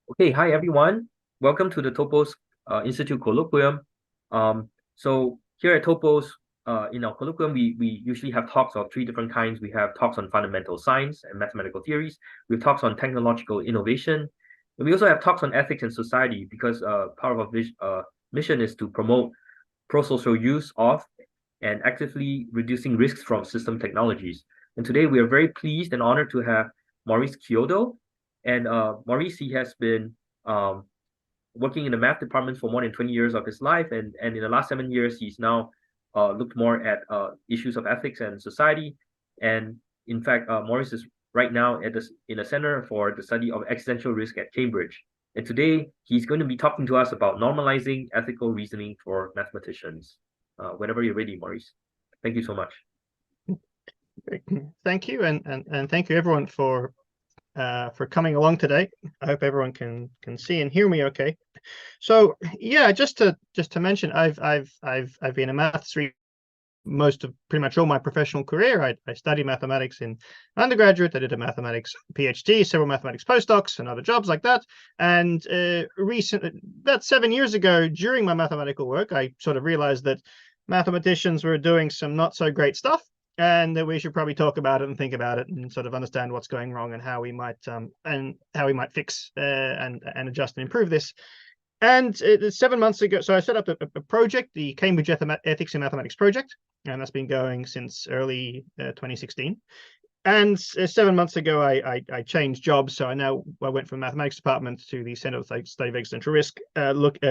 Okay, hi everyone. Welcome to the Topos Institute Colloquium. So here at Topos, in our colloquium, we usually have talks of three different kinds. We have talks on fundamental science and mathematical theories. We have talks on technological innovation. And we also have talks on ethics and society because part of our mission is to promote pro-social use of and actively reducing risks from system technologies. And today we are very pleased and honored to have Maurice Chiodo. And Maurice, he has been working in the math department for more than 20 years of his life. And in the last 7 years, he's now looked more at issues of ethics and society. And in fact, Maurice is right now in the Center for the Study of Existential Risk at Cambridge. And today, he's going to be talking to us about normalizing ethical reasoning for mathematicians. Whenever you're ready, Maurice. Thank you so much. Thank you, and thank you everyone for coming along today. I hope everyone can see and hear me okay. So yeah, just to mention, I've been a maths reader most of pretty much all my professional career. I studied mathematics in undergraduate. I did a mathematics PhD, several mathematics postdocs, and other jobs like that. And about 7 years ago, during my mathematical work, I sort of realized that mathematicians were doing some not so great stuff, and that we should probably talk about it and think about it and sort of understand what's going wrong and how we might fix and adjust and improve this. And 7 months ago, so I set up a project, the Cambridge Ethics in Mathematics project, and that's been going since early 2016. And 7 months ago, I changed jobs, so I went from the mathematics department to the Center for the Study of Existential Risk,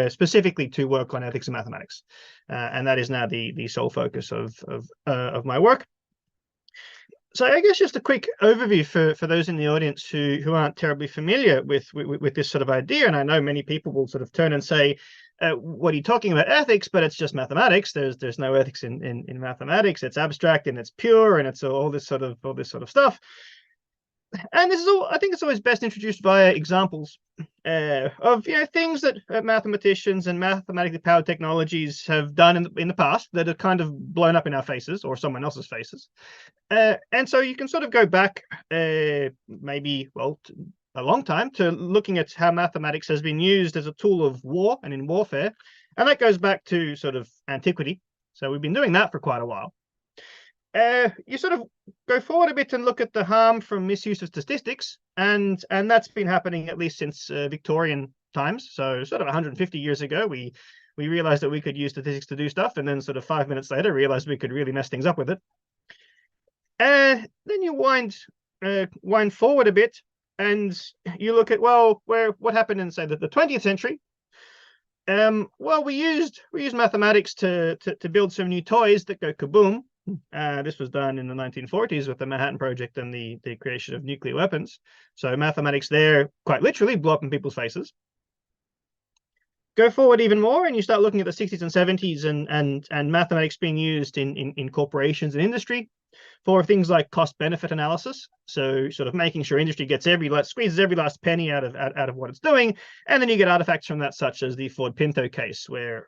specifically to work on ethics in mathematics, and that is now the sole focus of my work. So I guess just a quick overview for those in the audience who aren't terribly familiar with this sort of idea. And I know many people will sort of turn and say, what are you talking about ethics? But it's just mathematics. There's no ethics in mathematics. It's abstract and it's pure and it's all this sort of stuff. And this is all, I think it's always best introduced via examples of things that mathematicians and mathematically powered technologies have done in the past that have kind of blown up in our faces or someone else's faces. And so you can sort of go back maybe, well, a long time to looking at how mathematics has been used as a tool of war and in warfare. And that goes back to sort of antiquity. So we've been doing that for quite a while. You sort of go forward a bit and look at the harm from misuse of statistics, and that's been happening at least since Victorian times. So sort of 150 years ago, we realized that we could use statistics to do stuff, and then sort of 5 minutes later, realized we could really mess things up with it. Then you wind forward a bit, and you look at, well, what happened in, say, the 20th century. Well, we used mathematics to build some new toys that go kaboom. This was done in the 1940s with the Manhattan Project and the creation of nuclear weapons. So mathematics there quite literally blew up in people's faces. Go forward even more, and you start looking at the 60s and 70s and mathematics being used in corporations and industry for things like cost-benefit analysis. So sort of making sure industry gets squeezes every last penny out of what it's doing. And then you get artifacts from that, such as the Ford Pinto case, where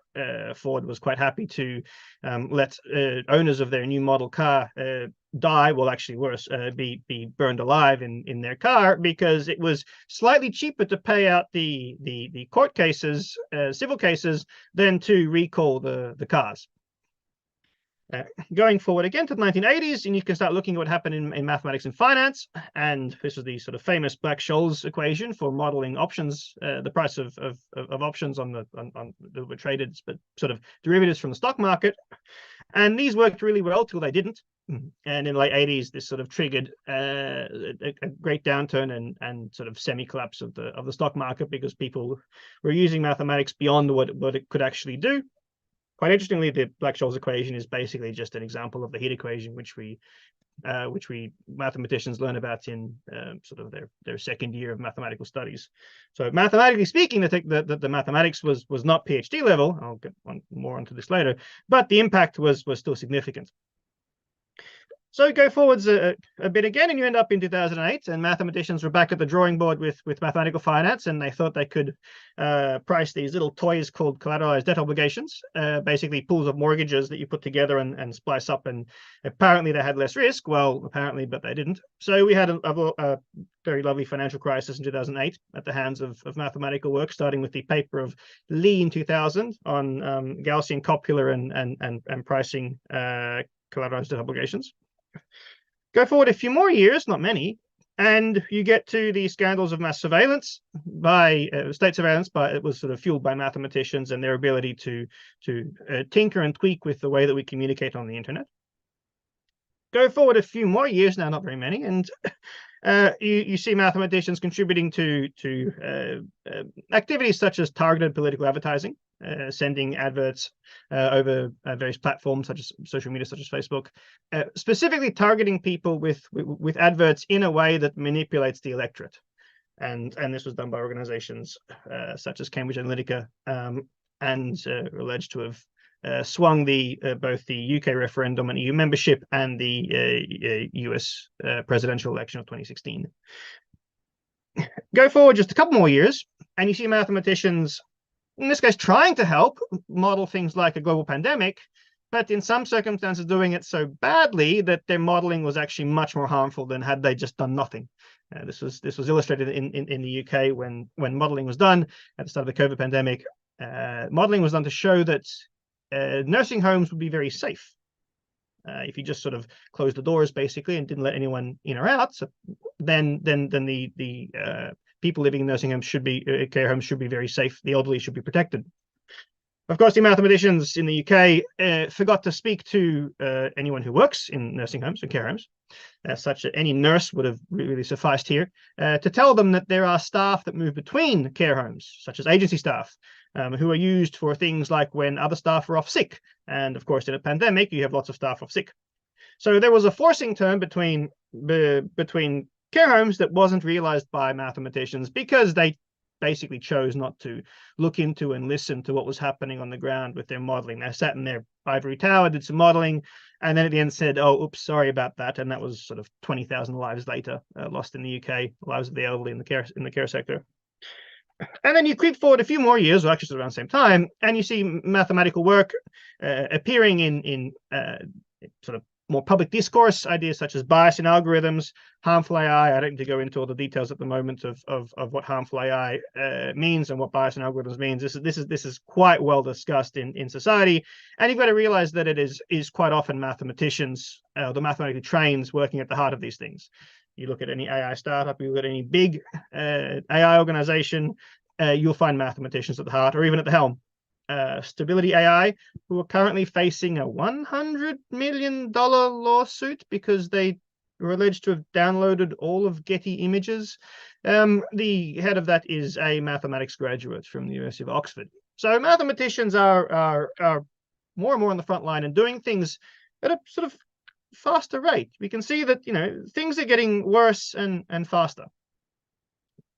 Ford was quite happy to let owners of their new model car die, well, actually worse, be burned alive in their car, because it was slightly cheaper to pay out the court cases, civil cases, than to recall the cars. Going forward again to the 1980s, and you can start looking at what happened in mathematics and finance. And this was the sort of famous Black-Scholes equation for modeling options, the price of options on that were traded, but sort of derivatives from the stock market. And these worked really well till they didn't. And in the late 80s, this sort of triggered a great downturn and sort of semi-collapse of the stock market, because people were using mathematics beyond what it could actually do. Quite interestingly, the Black-Scholes equation is basically just an example of the heat equation, which we mathematicians learn about in sort of their second year of mathematical studies. So mathematically speaking, the mathematics was not PhD level. I'll get more onto this later, but the impact was still significant. So go forwards a bit again, and you end up in 2008, and mathematicians were back at the drawing board with mathematical finance, and they thought they could price these little toys called collateralized debt obligations, basically pools of mortgages that you put together and splice up, and apparently they had less risk. Well, apparently, but they didn't. So we had a very lovely financial crisis in 2008 at the hands of mathematical work, starting with the paper of Lee in 2000 on Gaussian copula and pricing collateralized debt obligations. Go forward a few more years, not many, and you get to the scandals of mass surveillance by state surveillance, but it was sort of fueled by mathematicians and their ability to tinker and tweak with the way that we communicate on the internet. Go forward a few more years now, not very many, and you see mathematicians contributing to activities such as targeted political advertising, sending adverts over various platforms such as social media, such as Facebook, specifically targeting people with adverts in a way that manipulates the electorate. And this was done by organizations such as Cambridge Analytica, and alleged to have swung both the UK referendum and EU membership and the US presidential election of 2016. Go forward just a couple more years, and you see mathematicians, in this case, trying to help model things like a global pandemic, but in some circumstances doing it so badly that their modeling was actually much more harmful than had they just done nothing. This was illustrated in the UK when modeling was done at the start of the COVID pandemic. Modeling was done to show that nursing homes would be very safe if you just sort of closed the doors basically and didn't let anyone in or out. So then the people living in nursing homes care homes should be very safe. The elderly should be protected. Of course, the mathematicians in the UK forgot to speak to anyone who works in nursing homes and care homes, such that any nurse would have really sufficed here, to tell them that there are staff that move between care homes, such as agency staff, who are used for things like when other staff are off sick. And of course, in a pandemic, you have lots of staff off sick. So there was a forcing term between care homes that wasn't realized by mathematicians because they basically chose not to look into and listen to what was happening on the ground with their modeling. They sat in their ivory tower, did some modeling, and then at the end said, oh, oops, sorry about that. And that was sort of 20,000 lives later, lost in the UK, lives of the elderly in the care sector. And then you creep forward a few more years, or actually around the same time, and you see mathematical work appearing in sort of more public discourse, ideas such as bias in algorithms, harmful AI. I don't need to go into all the details at the moment of what harmful AI means and what bias in algorithms means. This is quite well discussed in society, and you've got to realize that it is quite often mathematicians, the mathematically trained, working at the heart of these things. You look at any AI startup, you look at any big AI organization, you'll find mathematicians at the heart or even at the helm. Stability AI, who are currently facing a $100 million lawsuit because they were alleged to have downloaded all of Getty images. The head of that is a mathematics graduate from the University of Oxford. So mathematicians are more and more on the front line and doing things at a sort of faster rate. We can see that, things are getting worse and faster.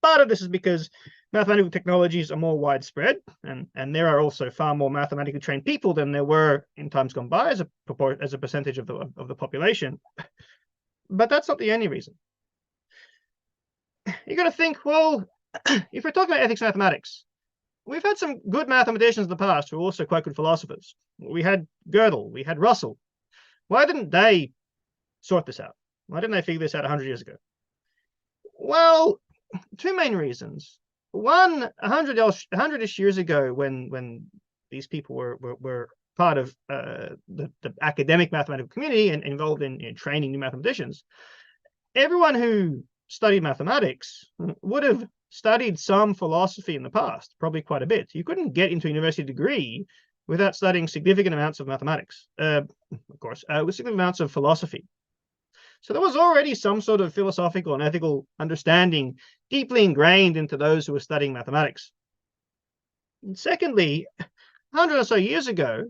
Part of this is because mathematical technologies are more widespread, and there are also far more mathematically trained people than there were in times gone by as a percentage of the population. But that's not the only reason. You got to think, well, if we're talking about ethics mathematics, we've had some good mathematicians in the past who are also quite good philosophers. We had Gödel, we had Russell. Why didn't they sort this out? Why didn't they figure this out 100 years ago? Well, two main reasons. One, 100-ish years ago, when these people were part of the academic mathematical community and involved in training new mathematicians, everyone who studied mathematics would have studied some philosophy in the past, probably quite a bit. You couldn't get into a university degree without studying significant amounts of mathematics, of course, with significant amounts of philosophy. So there was already some sort of philosophical and ethical understanding deeply ingrained into those who were studying mathematics. And secondly, 100 or so years ago,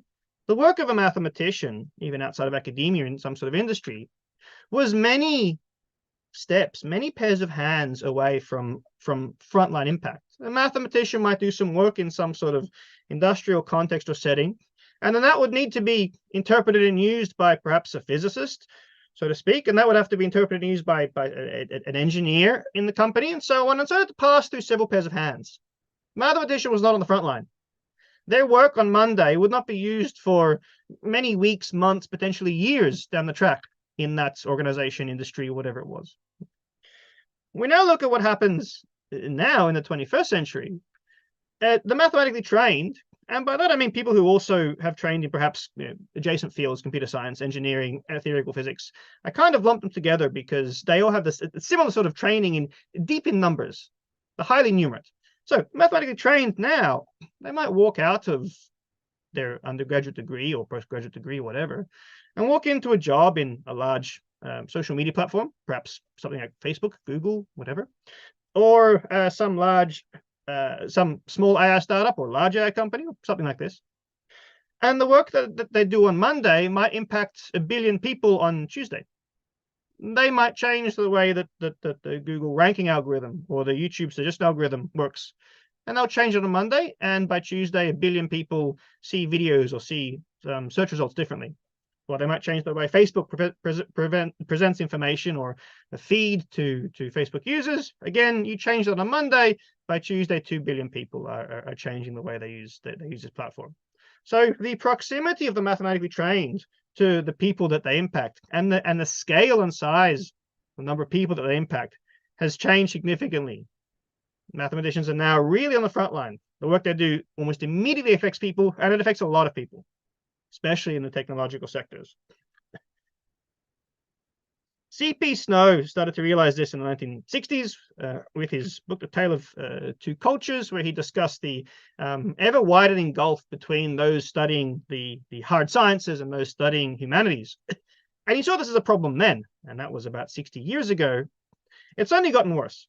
the work of a mathematician, even outside of academia in some sort of industry, was many steps, many pairs of hands away from frontline impact. A mathematician might do some work in some sort of industrial context or setting, and then that would need to be interpreted and used by perhaps a physicist, so to speak, and that would have to be interpreted and used by an engineer in the company and so on. And so it had to pass through several pairs of hands. Mathematician was not on the front line. Their work on Monday would not be used for many weeks, months, potentially years down the track in that organization, industry, whatever it was. We now look at what happens now in the 21st century. The mathematically trained, and by that I mean people who also have trained in perhaps adjacent fields, computer science, engineering, theoretical physics. I kind of lump them together because they all have this similar sort of training in deep in numbers, the highly numerate. So mathematically trained now, they might walk out of their undergraduate degree or postgraduate degree, whatever, and walk into a job in a large social media platform, perhaps something like Facebook, Google, whatever, or some small AI startup or large AI company or something like this. And the work that they do on Monday might impact 1 billion people on Tuesday. They might change the way that the Google ranking algorithm or the YouTube suggestion algorithm works. And they'll change it on Monday, and by Tuesday, 1 billion people see videos or see search results differently. Or they might change the way Facebook presents information or a feed to Facebook users. Again, you change that on Monday, by Tuesday, 2 billion people are changing the way they use this platform. So the proximity of the mathematically trained to the people that they impact and the scale and size, the number of people that they impact, has changed significantly. Mathematicians are now really on the front line. The work they do almost immediately affects people, and it affects a lot of people, especially in the technological sectors. C.P. Snow started to realize this in the 1960s with his book, The Tale of Two Cultures, where he discussed the ever-widening gulf between those studying the hard sciences and those studying humanities. And he saw this as a problem then, and that was about 60 years ago. It's only gotten worse.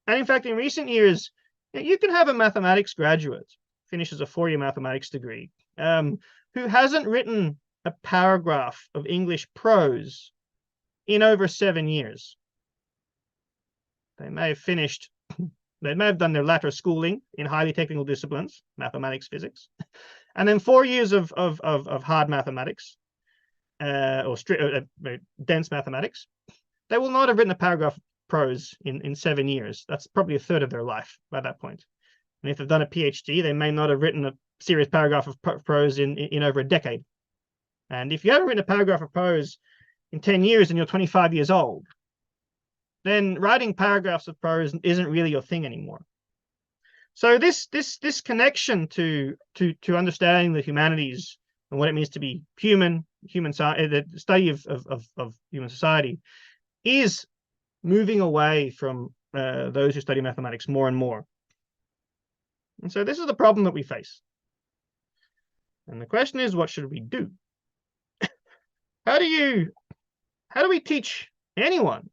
And in fact, in recent years, you can have a mathematics graduate, finishes a 4-year mathematics degree, who hasn't written a paragraph of English prose in over 7 years. They may have done their latter schooling in highly technical disciplines, mathematics, physics, and then 4 years of hard mathematics or dense mathematics. They will not have written a paragraph of prose in 7 years. That's probably a third of their life by that point. And if they've done a PhD, they may not have written a serious paragraph of prose in over a decade. And if you haven't written a paragraph of prose in 10 years and you're 25 years old, then writing paragraphs of prose isn't really your thing anymore. So this connection to understanding the humanities and what it means to be human the study of human society is moving away from those who study mathematics more and more. And so this is the problem that we face. And the question is, what should we do? How do we teach anyone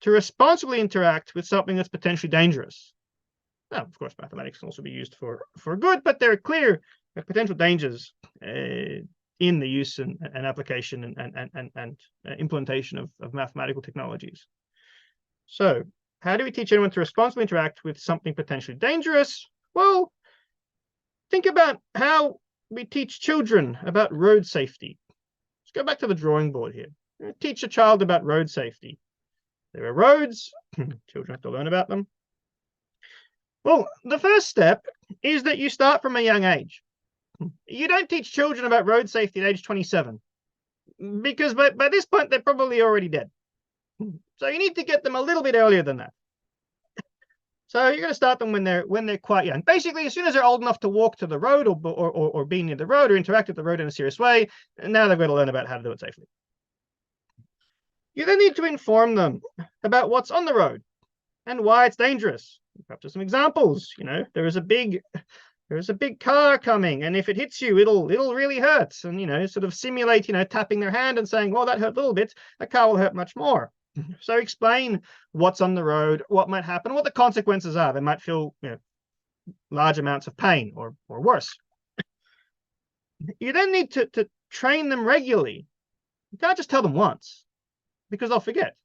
to responsibly interact with something that's potentially dangerous? Now, of course, mathematics can also be used for good, but there are clear potential dangers in the use and application and implementation of mathematical technologies. So how do we teach anyone to responsibly interact with something potentially dangerous? Well, think about how we teach children about road safety. Let's go back to the drawing board here. Teach a child about road safety. There are roads. Children have to learn about them. Well, the first step is that you start from a young age. You don't teach children about road safety at age 27, because by this point, they're probably already dead. So you need to get them a little bit earlier than that. So you're going to start them when they're quite young. Basically, as soon as they're old enough to walk to the road or be near the road or interact with the road in a serious way, now they've got to learn about how to do it safely. You then need to inform them about what's on the road and why it's dangerous. Perhaps some examples. There is a big car coming, and if it hits you, it'll really hurt. And sort of simulate tapping their hand and saying, well, that hurt a little bit, a car will hurt much more. So explain what's on the road, what might happen, what the consequences are. They might feel large amounts of pain or worse. You then need to train them regularly. You can't just tell them once, because they'll forget.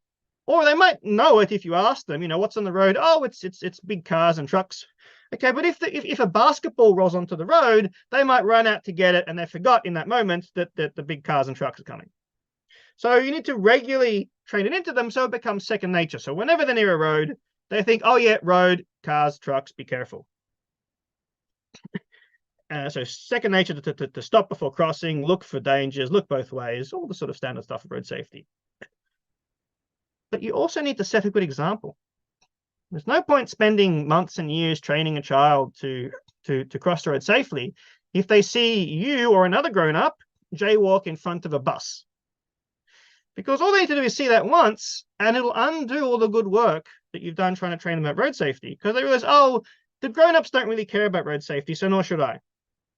Or they might know it if you ask them, what's on the road? Oh, it's big cars and trucks. Okay, but if a basketball rolls onto the road, they might run out to get it, and they forgot in that moment that the big cars and trucks are coming. So you need to regularly train it into them so it becomes second nature. So whenever they're near a road, they think, oh yeah, road, cars, trucks, be careful. So second nature to stop before crossing, look for dangers, look both ways, all the sort of standard stuff of road safety. But you also need to set a good example. There's no point spending months and years training a child to cross the road safely if they see you or another grown-up jaywalk in front of a bus. Because all they need to do is see that once, and it'll undo all the good work that you've done trying to train them about road safety. Because they realize, oh, the grown-ups don't really care about road safety, so nor should I.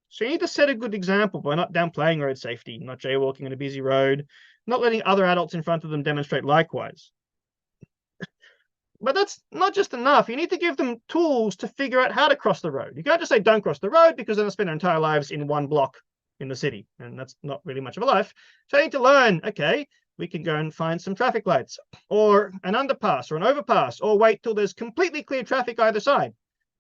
So you need to set a good example by not downplaying road safety, not jaywalking on a busy road, not letting other adults in front of them demonstrate likewise. But that's not just enough. You need to give them tools to figure out how to cross the road. You can't just say, don't cross the road, because then they'll spend their entire lives in one block in the city. And that's not really much of a life. So you need to learn, okay, we can go and find some traffic lights or an underpass or an overpass, or wait till there's completely clear traffic either side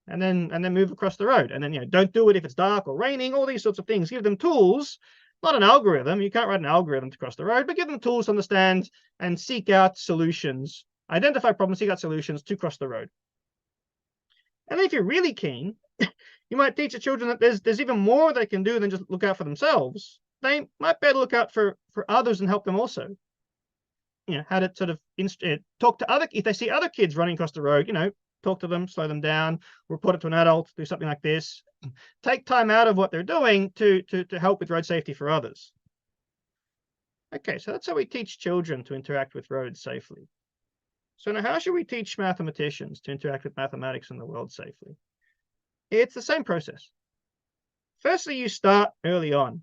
and then move across the road. And then, don't do it if it's dark or raining, all these sorts of things. Give them tools, not an algorithm. You can't write an algorithm to cross the road, but give them tools to understand and seek out solutions. Identify problems, seek out solutions to cross the road. And then if you're really keen, you might teach the children that there's even more they can do than just look out for themselves. They might be able to look out for others and help them also. How to sort of talk to other, if they see other kids running across the road, talk to them, slow them down, report it to an adult, do something like this. Take time out of what they're doing to help with road safety for others. Okay, so that's how we teach children to interact with roads safely. So now, how should we teach mathematicians to interact with mathematics in the world safely? It's the same process. Firstly, you start early on.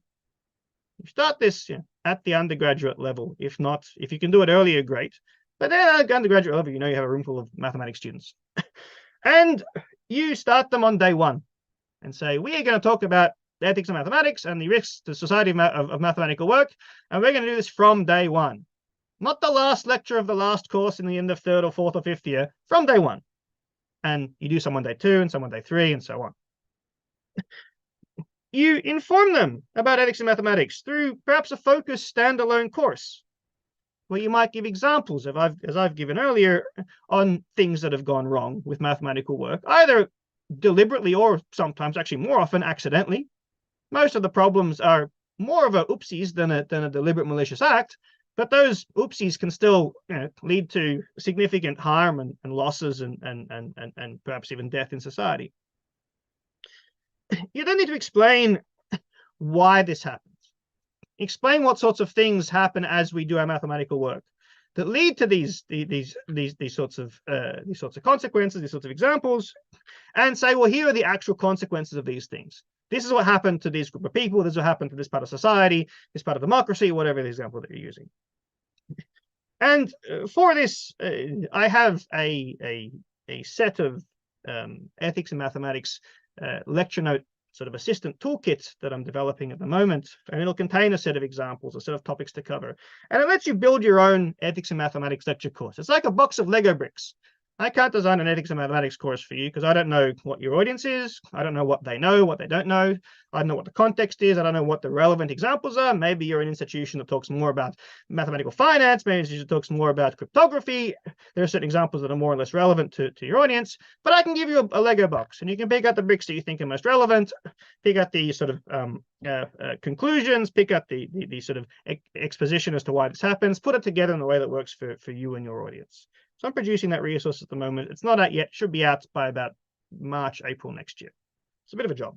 You start this at the undergraduate level. If you can do it earlier, great. But then at the undergraduate level, you have a room full of mathematics students. And you start them on day one and say, we are going to talk about the ethics of mathematics and the risks to society of mathematical work. And we're going to do this from day one. Not the last lecture of the last course in the end of third or fourth or fifth year, from day one. And you do some on day 2 and some on day 3 and so on. You inform them about ethics in mathematics through perhaps a focused standalone course, where you might give examples, as I've given earlier, on things that have gone wrong with mathematical work, either deliberately or sometimes, actually more often, accidentally. Most of the problems are more of a oopsies than a deliberate malicious act, but those oopsies can still lead to significant harm and losses and perhaps even death in society. You don't need to explain why this happens. Explain what sorts of things happen as we do our mathematical work that lead to these sorts of consequences, these sorts of examples, and say, well, here are the actual consequences of these things. This is what happened to this group of people. This is what happened to this part of society, this part of democracy, whatever the example that you're using. And for this, I have a set of ethics and mathematics lecture note sort of assistant toolkit that I'm developing at the moment, and it'll contain a set of examples, a set of topics to cover, and it lets you build your own ethics and mathematics lecture course. It's like a box of Lego bricks. I can't design an ethics and mathematics course for you because I don't know what your audience is. I don't know what they know, what they don't know. I don't know what the context is. I don't know what the relevant examples are. Maybe you're an institution that talks more about mathematical finance. Maybe an institution that talks more about cryptography. There are certain examples that are more or less relevant to your audience. But I can give you a Lego box, and you can pick out the bricks that you think are most relevant, pick out the sort of conclusions, pick out the sort of exposition as to why this happens, put it together in a way that works for you and your audience. So I'm producing that resource at the moment. It's not out yet, should be out by about March, April next year. It's a bit of a job.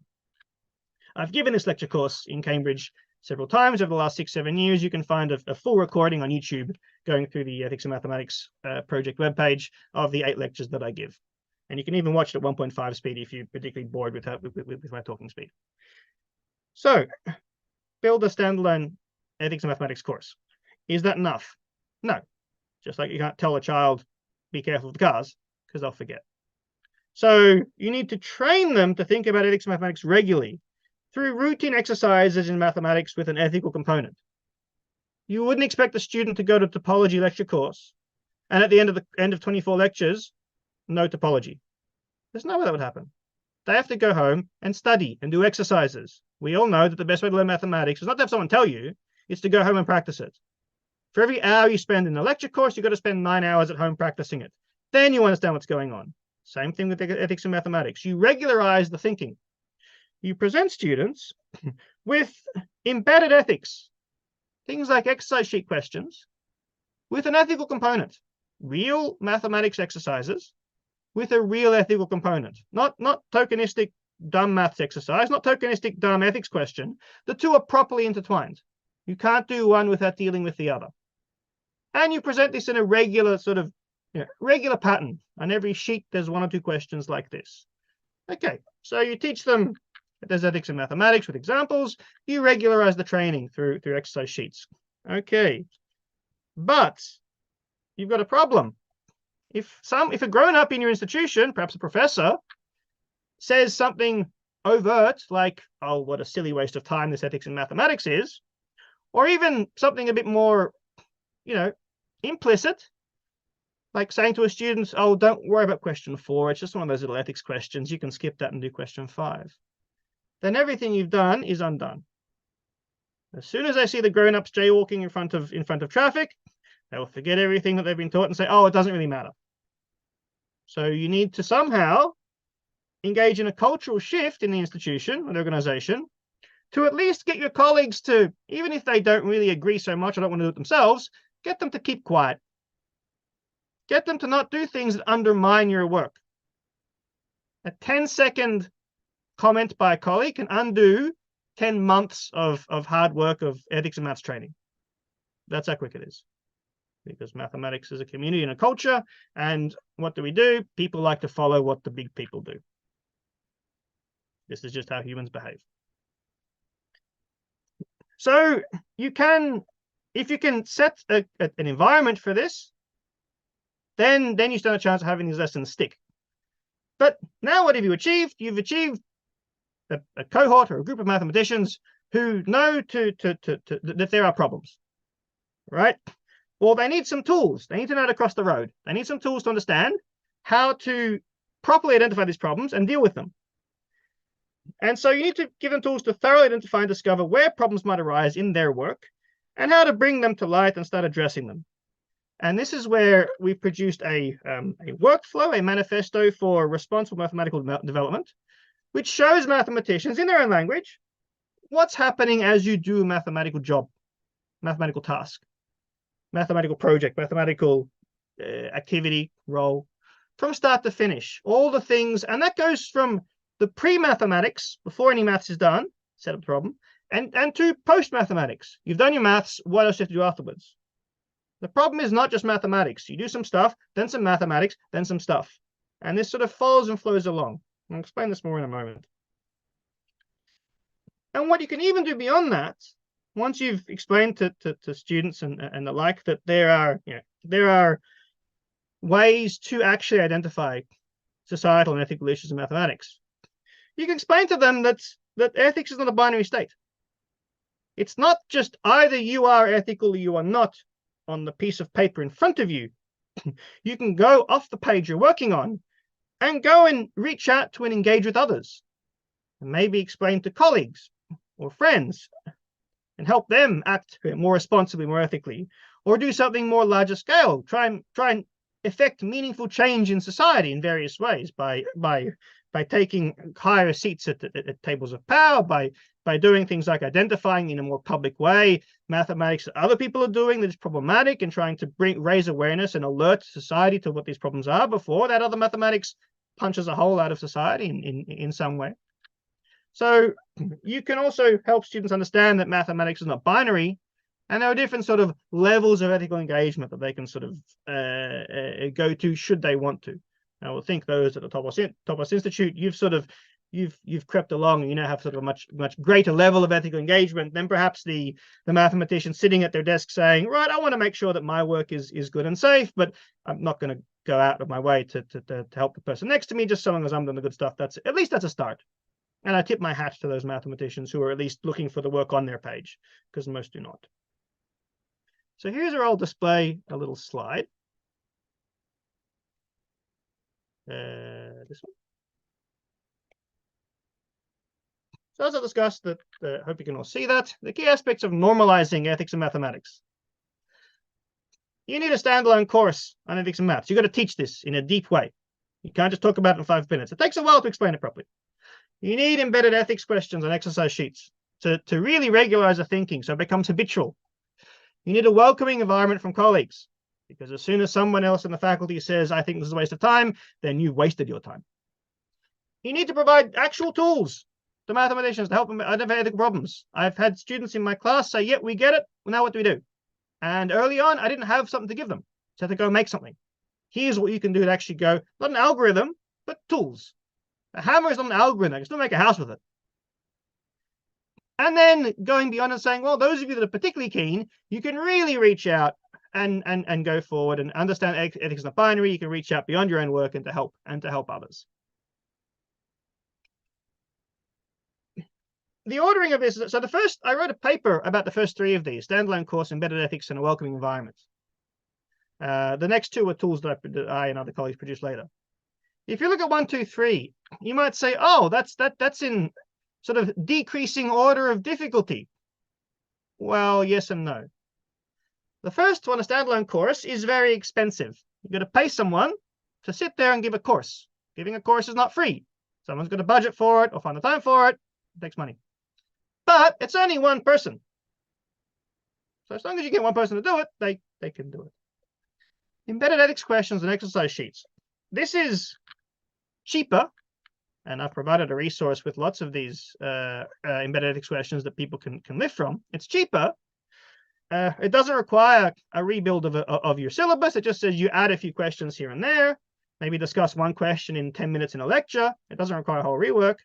I've given this lecture course in Cambridge several times over the last 6-7 years. You can find a full recording on YouTube going through the Ethics and Mathematics project webpage of the 8 lectures that I give. And you can even watch it at 1.5 speed if you're particularly bored with my talking speed. So build a standalone Ethics and Mathematics course. Is that enough? No. Just like you can't tell a child, be careful of the cars, because they'll forget. So you need to train them to think about ethics and mathematics regularly through routine exercises in mathematics with an ethical component. You wouldn't expect the student to go to a topology lecture course and at the end of 24 lectures, no topology. There's no way that would happen. They have to go home and study and do exercises. We all know that the best way to learn mathematics is not to have someone tell you, it's to go home and practice it. For every hour you spend in the lecture course, you've got to spend 9 hours at home practicing it. Then you understand what's going on. Same thing with ethics and mathematics. You regularize the thinking. You present students with embedded ethics, things like exercise sheet questions, with an ethical component, real mathematics exercises with a real ethical component, not tokenistic dumb maths exercise, not tokenistic dumb ethics question. The two are properly intertwined. You can't do one without dealing with the other. And you present this in a regular sort of regular pattern. On every sheet, there's 1 or 2 questions like this. Okay, so you teach them that there's ethics in mathematics with examples. You regularize the training through exercise sheets. Okay, but you've got a problem. If a grown-up in your institution, perhaps a professor, says something overt like, oh, what a silly waste of time this ethics in mathematics is, or even something a bit more, implicit, like saying to a student, oh, don't worry about question 4, it's just one of those little ethics questions, you can skip that and do question 5. Then everything you've done is undone. As soon as they see the grown-ups jaywalking in front of traffic, they will forget everything that they've been taught and say, oh, it doesn't really matter. So you need to somehow engage in a cultural shift in the institution or the organization to at least get your colleagues to, even if they don't really agree so much or don't want to do it themselves, get them to keep quiet. Get them to not do things that undermine your work. A 10-second comment by a colleague can undo 10 months of hard work of ethics and maths training. That's how quick it is. Because mathematics is a community and a culture, and what do? People like to follow what the big people do. This is just how humans behave. So you can, if you can set an environment for this, then you stand a chance of having these lessons stick. But now what have you achieved? You've achieved a cohort or a group of mathematicians who know that there are problems, right? Well, they need some tools. They need to know how to cross the road. They need some tools to understand how to properly identify these problems and deal with them. And so you need to give them tools to thoroughly identify and discover where problems might arise in their work and how to bring them to light and start addressing them. And this is where we've produced a workflow, a manifesto for responsible mathematical development, which shows mathematicians in their own language what's happening as you do a mathematical job, mathematical task, mathematical project, mathematical activity, role, from start to finish. All the things, and that goes from the pre-mathematics, before any maths is done, set up the problem, and to post-mathematics. You've done your maths, what else do you have to do afterwards? The problem is not just mathematics. You do some stuff, then some mathematics, then some stuff. And this sort of follows and flows along. I'll explain this more in a moment. And what you can even do beyond that, once you've explained to students and the like that there are ways to actually identify societal and ethical issues in mathematics, you can explain to them that ethics is not a binary state. It's not just either you are ethical or you are not on the piece of paper in front of you. You can go off the page you're working on and go and reach out to and engage with others, and maybe explain to colleagues or friends and help them act more responsibly, more ethically, or do something more larger scale. Try and effect meaningful change in society in various ways by taking higher seats at tables of power, by doing things like identifying in a more public way mathematics that other people are doing that is problematic and trying to raise awareness and alert society to what these problems are before that other mathematics punches a hole out of society in some way. So you can also help students understand that mathematics is not binary, and there are different sort of levels of ethical engagement that they can sort of go to should they want to. I would think those at the Topos Institute, you've crept along and you now have sort of a much greater level of ethical engagement than perhaps the mathematician sitting at their desk saying, right, I want to make sure that my work is good and safe, but I'm not going to go out of my way to help the person next to me, just so long as I'm doing the good stuff. At least that's a start. And I tip my hat to those mathematicians who are at least looking for the work on their page, because most do not. So here's where I'll display a little slide. This one. So as I discussed, I hope you can all see that, the key aspects of normalizing ethics and mathematics. You need a standalone course on ethics and maths. You've got to teach this in a deep way. You can't just talk about it in 5 minutes. It takes a while to explain it properly. You need embedded ethics questions on exercise sheets to really regularize the thinking so it becomes habitual. You need a welcoming environment from colleagues, because as soon as someone else in the faculty says, I think this is a waste of time, then you've wasted your time. You need to provide actual tools to mathematicians to help them identify ethical problems. I've had students in my class say, yeah, we get it. Well, now what do we do? And early on, I didn't have something to give them. So I had to go make something. Here's what you can do to actually go, not an algorithm, but tools. A hammer is not an algorithm. I can still make a house with it. And then going beyond and saying, well, those of you that are particularly keen, you can really reach out and go forward and understand ethics in the binary. You can reach out beyond your own work and to help others. The ordering of this, so the first, I wrote a paper about the first 3 of these: standalone course, embedded ethics, and a welcoming environment. The next 2 are tools that I and other colleagues produced later. If you look at 1, 2, 3, you might say, oh, that's in sort of decreasing order of difficulty. Well, yes and no. The first one, a standalone course, is very expensive. You've got to pay someone to sit there and give a course. Giving a course is not free. Someone's got to budget for it or find the time for it. It takes money. But it's only one person. So as long as you get one person to do it, they can do it. Embedded ethics questions and exercise sheets. This is cheaper, and I've provided a resource with lots of these embedded ethics questions that people can lift from. It's cheaper. It doesn't require a rebuild of your syllabus. It just says you add a few questions here and there, maybe discuss one question in 10 minutes in a lecture. It doesn't require a whole rework.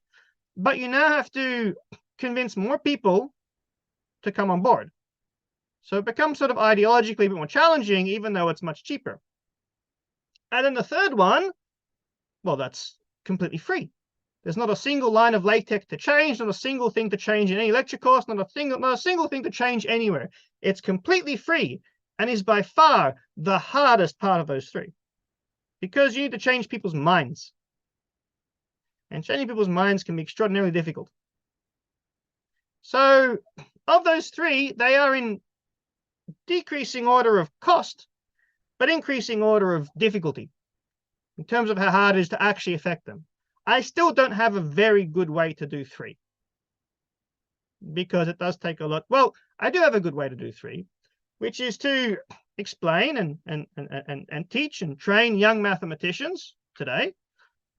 But you now have to convince more people to come on board. So it becomes sort of ideologically a bit more challenging, even though it's much cheaper. And then the third one, well, that's completely free. There's not a single line of LaTeX to change, not a single thing to change in any lecture course, not a single thing to change anywhere. It's completely free and is by far the hardest part of those 3, because you need to change people's minds. And changing people's minds can be extraordinarily difficult. So of those 3, they are in decreasing order of cost, but increasing order of difficulty in terms of how hard it is to actually affect them. I still don't have a very good way to do 3, because it does take a lot. Well, I do have a good way to do 3, which is to explain and teach and train young mathematicians today,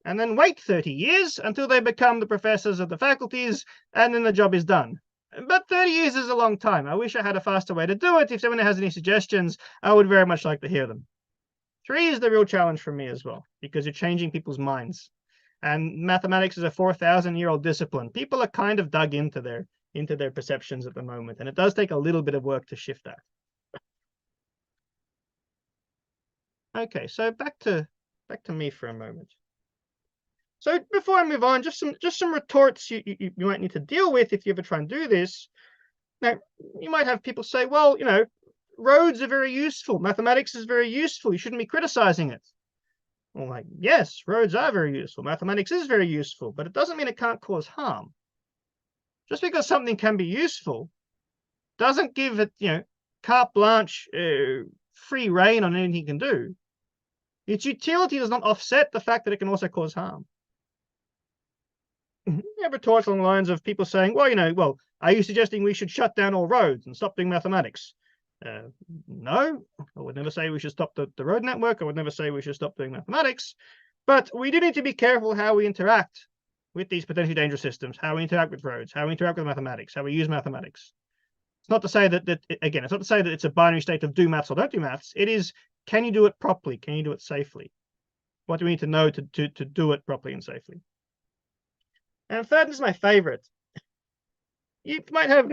and then wait 30 years until they become the professors of the faculties, and then the job is done. But 30 years is a long time. I wish I had a faster way to do it. If someone has any suggestions, I would very much like to hear them. 3 is the real challenge for me as well, because you're changing people's minds. And mathematics is a 4,000-year-old discipline. People are kind of dug into their perceptions at the moment, and it does take a little bit of work to shift that. Okay, so back to me for a moment. So before I move on, just some retorts you might need to deal with if you ever try and do this. Now, you might have people say, well, you know, roads are very useful. Mathematics is very useful. You shouldn't be criticizing it. Well, like, yes, roads are very useful. Mathematics is very useful, but it doesn't mean it can't cause harm. Just because something can be useful doesn't give it, you know, carte blanche, free rein on anything it can do. Its utility does not offset the fact that it can also cause harm. You have retorts along the lines of people saying, well, you know, well, are you suggesting we should shut down all roads and stop doing mathematics? No, I would never say we should stop the road network. I would never say we should stop doing mathematics. But we do need to be careful how we interact with these potentially dangerous systems, how we interact with roads, how we interact with mathematics, how we use mathematics. It's not to say that again, it's not to say that it's a binary state of do maths or don't do maths. It is, can you do it properly? Can you do it safely? What do we need to know to do it properly and safely? And third is my favorite. You might have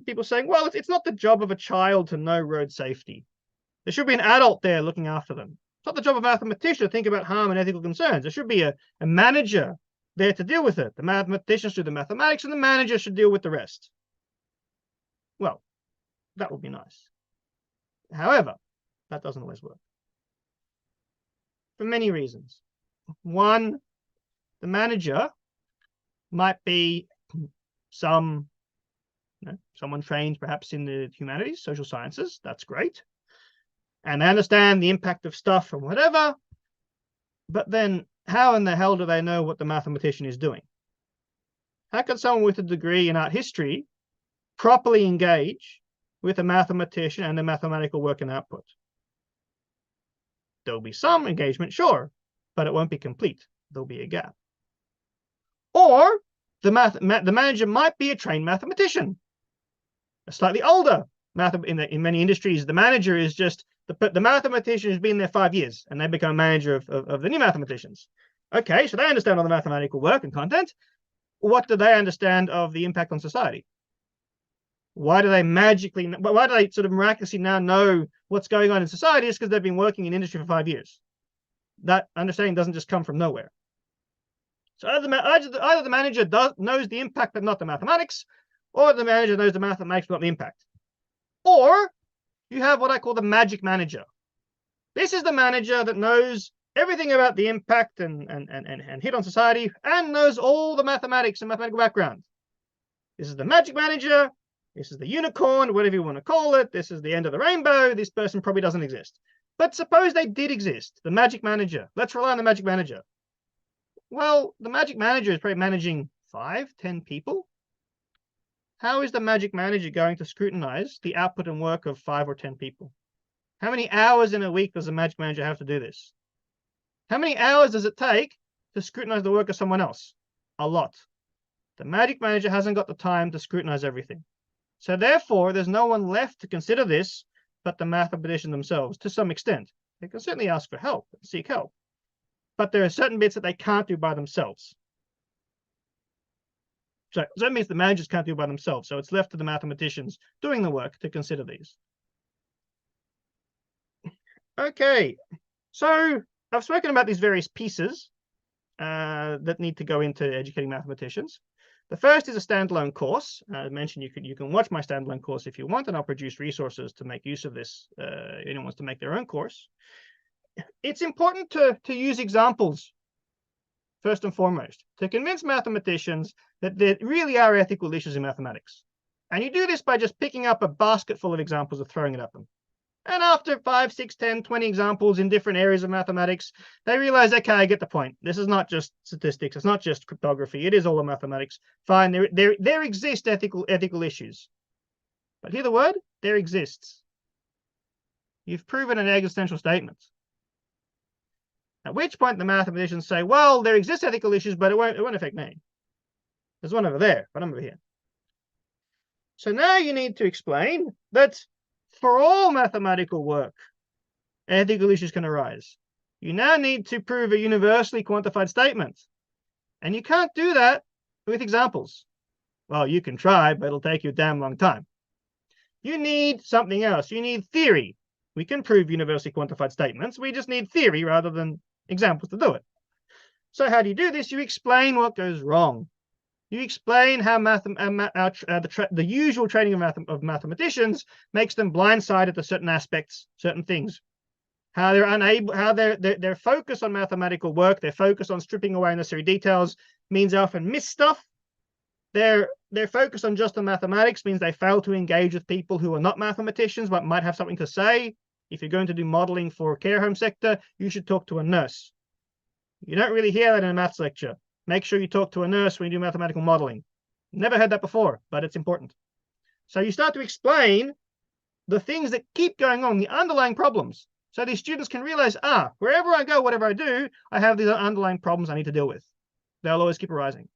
people saying, well, it's not the job of a child to know road safety. There should be an adult there looking after them. It's not the job of a mathematician to think about harm and ethical concerns. There should be a manager there to deal with it. The mathematicians do the mathematics and the manager should deal with the rest. Well, that would be nice. However, that doesn't always work. For many reasons. One, the manager might be someone trained perhaps in the humanities, social sciences. That's great. and they understand the impact of stuff and whatever, but then how in the hell do they know what the mathematician is doing? How can someone with a degree in art history properly engage with a mathematician and the mathematical work and output? There'll be some engagement, sure, but it won't be complete. There'll be a gap. Or the manager might be a trained mathematician, a slightly older in many industries. The manager is just the mathematician who's been there 5 years, and they become manager of the new mathematicians. Okay, so they understand all the mathematical work and content. What do they understand of the impact on society? Why do they sort of miraculously now know what's going on in society? Is because they've been working in industry for 5 years. That understanding doesn't just come from nowhere. So either the manager knows the impact but not the mathematics, or the manager knows the mathematics but not the impact. Or you have what I call the magic manager. This is the manager that knows everything about the impact and hit on society, and knows all the mathematics and mathematical background. This is the magic manager. This is the unicorn, whatever you want to call it. This is the end of the rainbow. This person probably doesn't exist. But suppose they did exist, the magic manager. Let's rely on the magic manager. Well, the magic manager is probably managing 5, 10 people. How is the magic manager going to scrutinize the output and work of 5 or 10 people? How many hours in a week does the magic manager have to do this? How many hours does it take to scrutinize the work of someone else? A lot. The magic manager hasn't got the time to scrutinize everything. So therefore, there's no one left to consider this but the mathematicians themselves, to some extent. They can certainly ask for help and seek help. But there are certain bits that they can't do by themselves. So that means the managers can't do it by themselves. So it's left to the mathematicians doing the work to consider these. Okay, so I've spoken about these various pieces that need to go into educating mathematicians. The first is a standalone course. I mentioned you can watch my standalone course if you want, and I'll produce resources to make use of this. Anyone wants to make their own course. It's important to use examples first and foremost to convince mathematicians that there really are ethical issues in mathematics. And you do this by just picking up a basket full of examples and throwing it at them. And after 5, 6, 10, 20 examples in different areas of mathematics, they realize, okay, I get the point. This is not just statistics. It's not just cryptography. It is all of mathematics. Fine, there exist ethical issues. But hear the word, there exists. You've proven an existential statement. At which point the mathematicians say, well, there exist ethical issues, but it won't affect me. There's one over there, but I'm over here. So now you need to explain that for all mathematical work, ethical issues can arise. You now need to prove a universally quantified statement. And you can't do that with examples. Well, you can try, but it'll take you a damn long time. You need something else. You need theory. We can prove universally quantified statements. We just need theory rather than examples to do it. So how do you do this? You explain what goes wrong. You explain how the usual training of mathematicians makes them blindsided to certain aspects, certain things. How they're unable, how their focus on mathematical work, their focus on stripping away unnecessary details means they often miss stuff. Their focus on just the mathematics means they fail to engage with people who are not mathematicians but might have something to say. If you're going to do modeling for care home sector, you should talk to a nurse. You don't really hear that in a maths lecture. Make sure you talk to a nurse when you do mathematical modeling. Never heard that before, but it's important. So you start to explain the things that keep going on, the underlying problems. So these students can realize, wherever I go, whatever I do, I have these underlying problems I need to deal with. They'll always keep arising.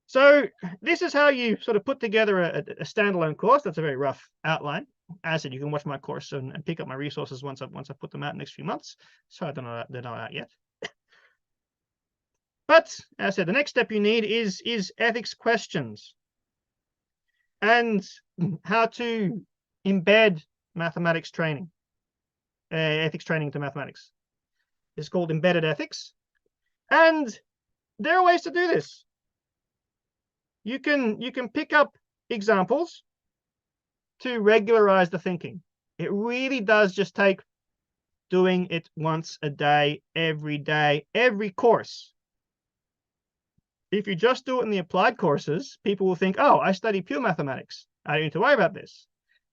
So this is how you sort of put together a standalone course. That's a very rough outline. As I said, you can watch my course and pick up my resources once I put them out in the next few months. So I don't know they're not out yet. But as I said, the next step you need is ethics questions and how to embed mathematics training, ethics training to mathematics. It's called embedded ethics. And there are ways to do this. You can pick up examples to regularize the thinking. It really does just take doing it once a day, every course. If you just do it in the applied courses, people will think, oh, I study pure mathematics. I don't need to worry about this.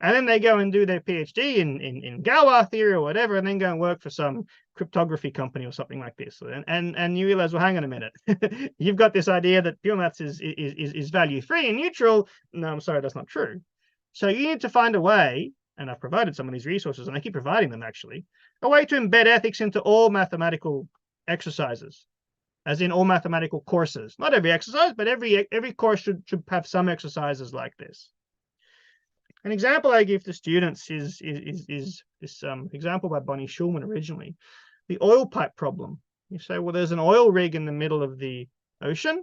And then they go and do their PhD in Galois theory or whatever, and then go and work for some cryptography company or something like this. And you realize, well, hang on a minute. You've got this idea that pure maths is value free and neutral. No, I'm sorry, that's not true. So you need to find a way, and I've provided some of these resources, and I keep providing them actually, a way to embed ethics into all mathematical exercises, as in all mathematical courses. Not every exercise, but every course should have some exercises like this. An example I give to students is this example by Bonnie Schulman originally, the oil pipe problem. You say, well, there's an oil rig in the middle of the ocean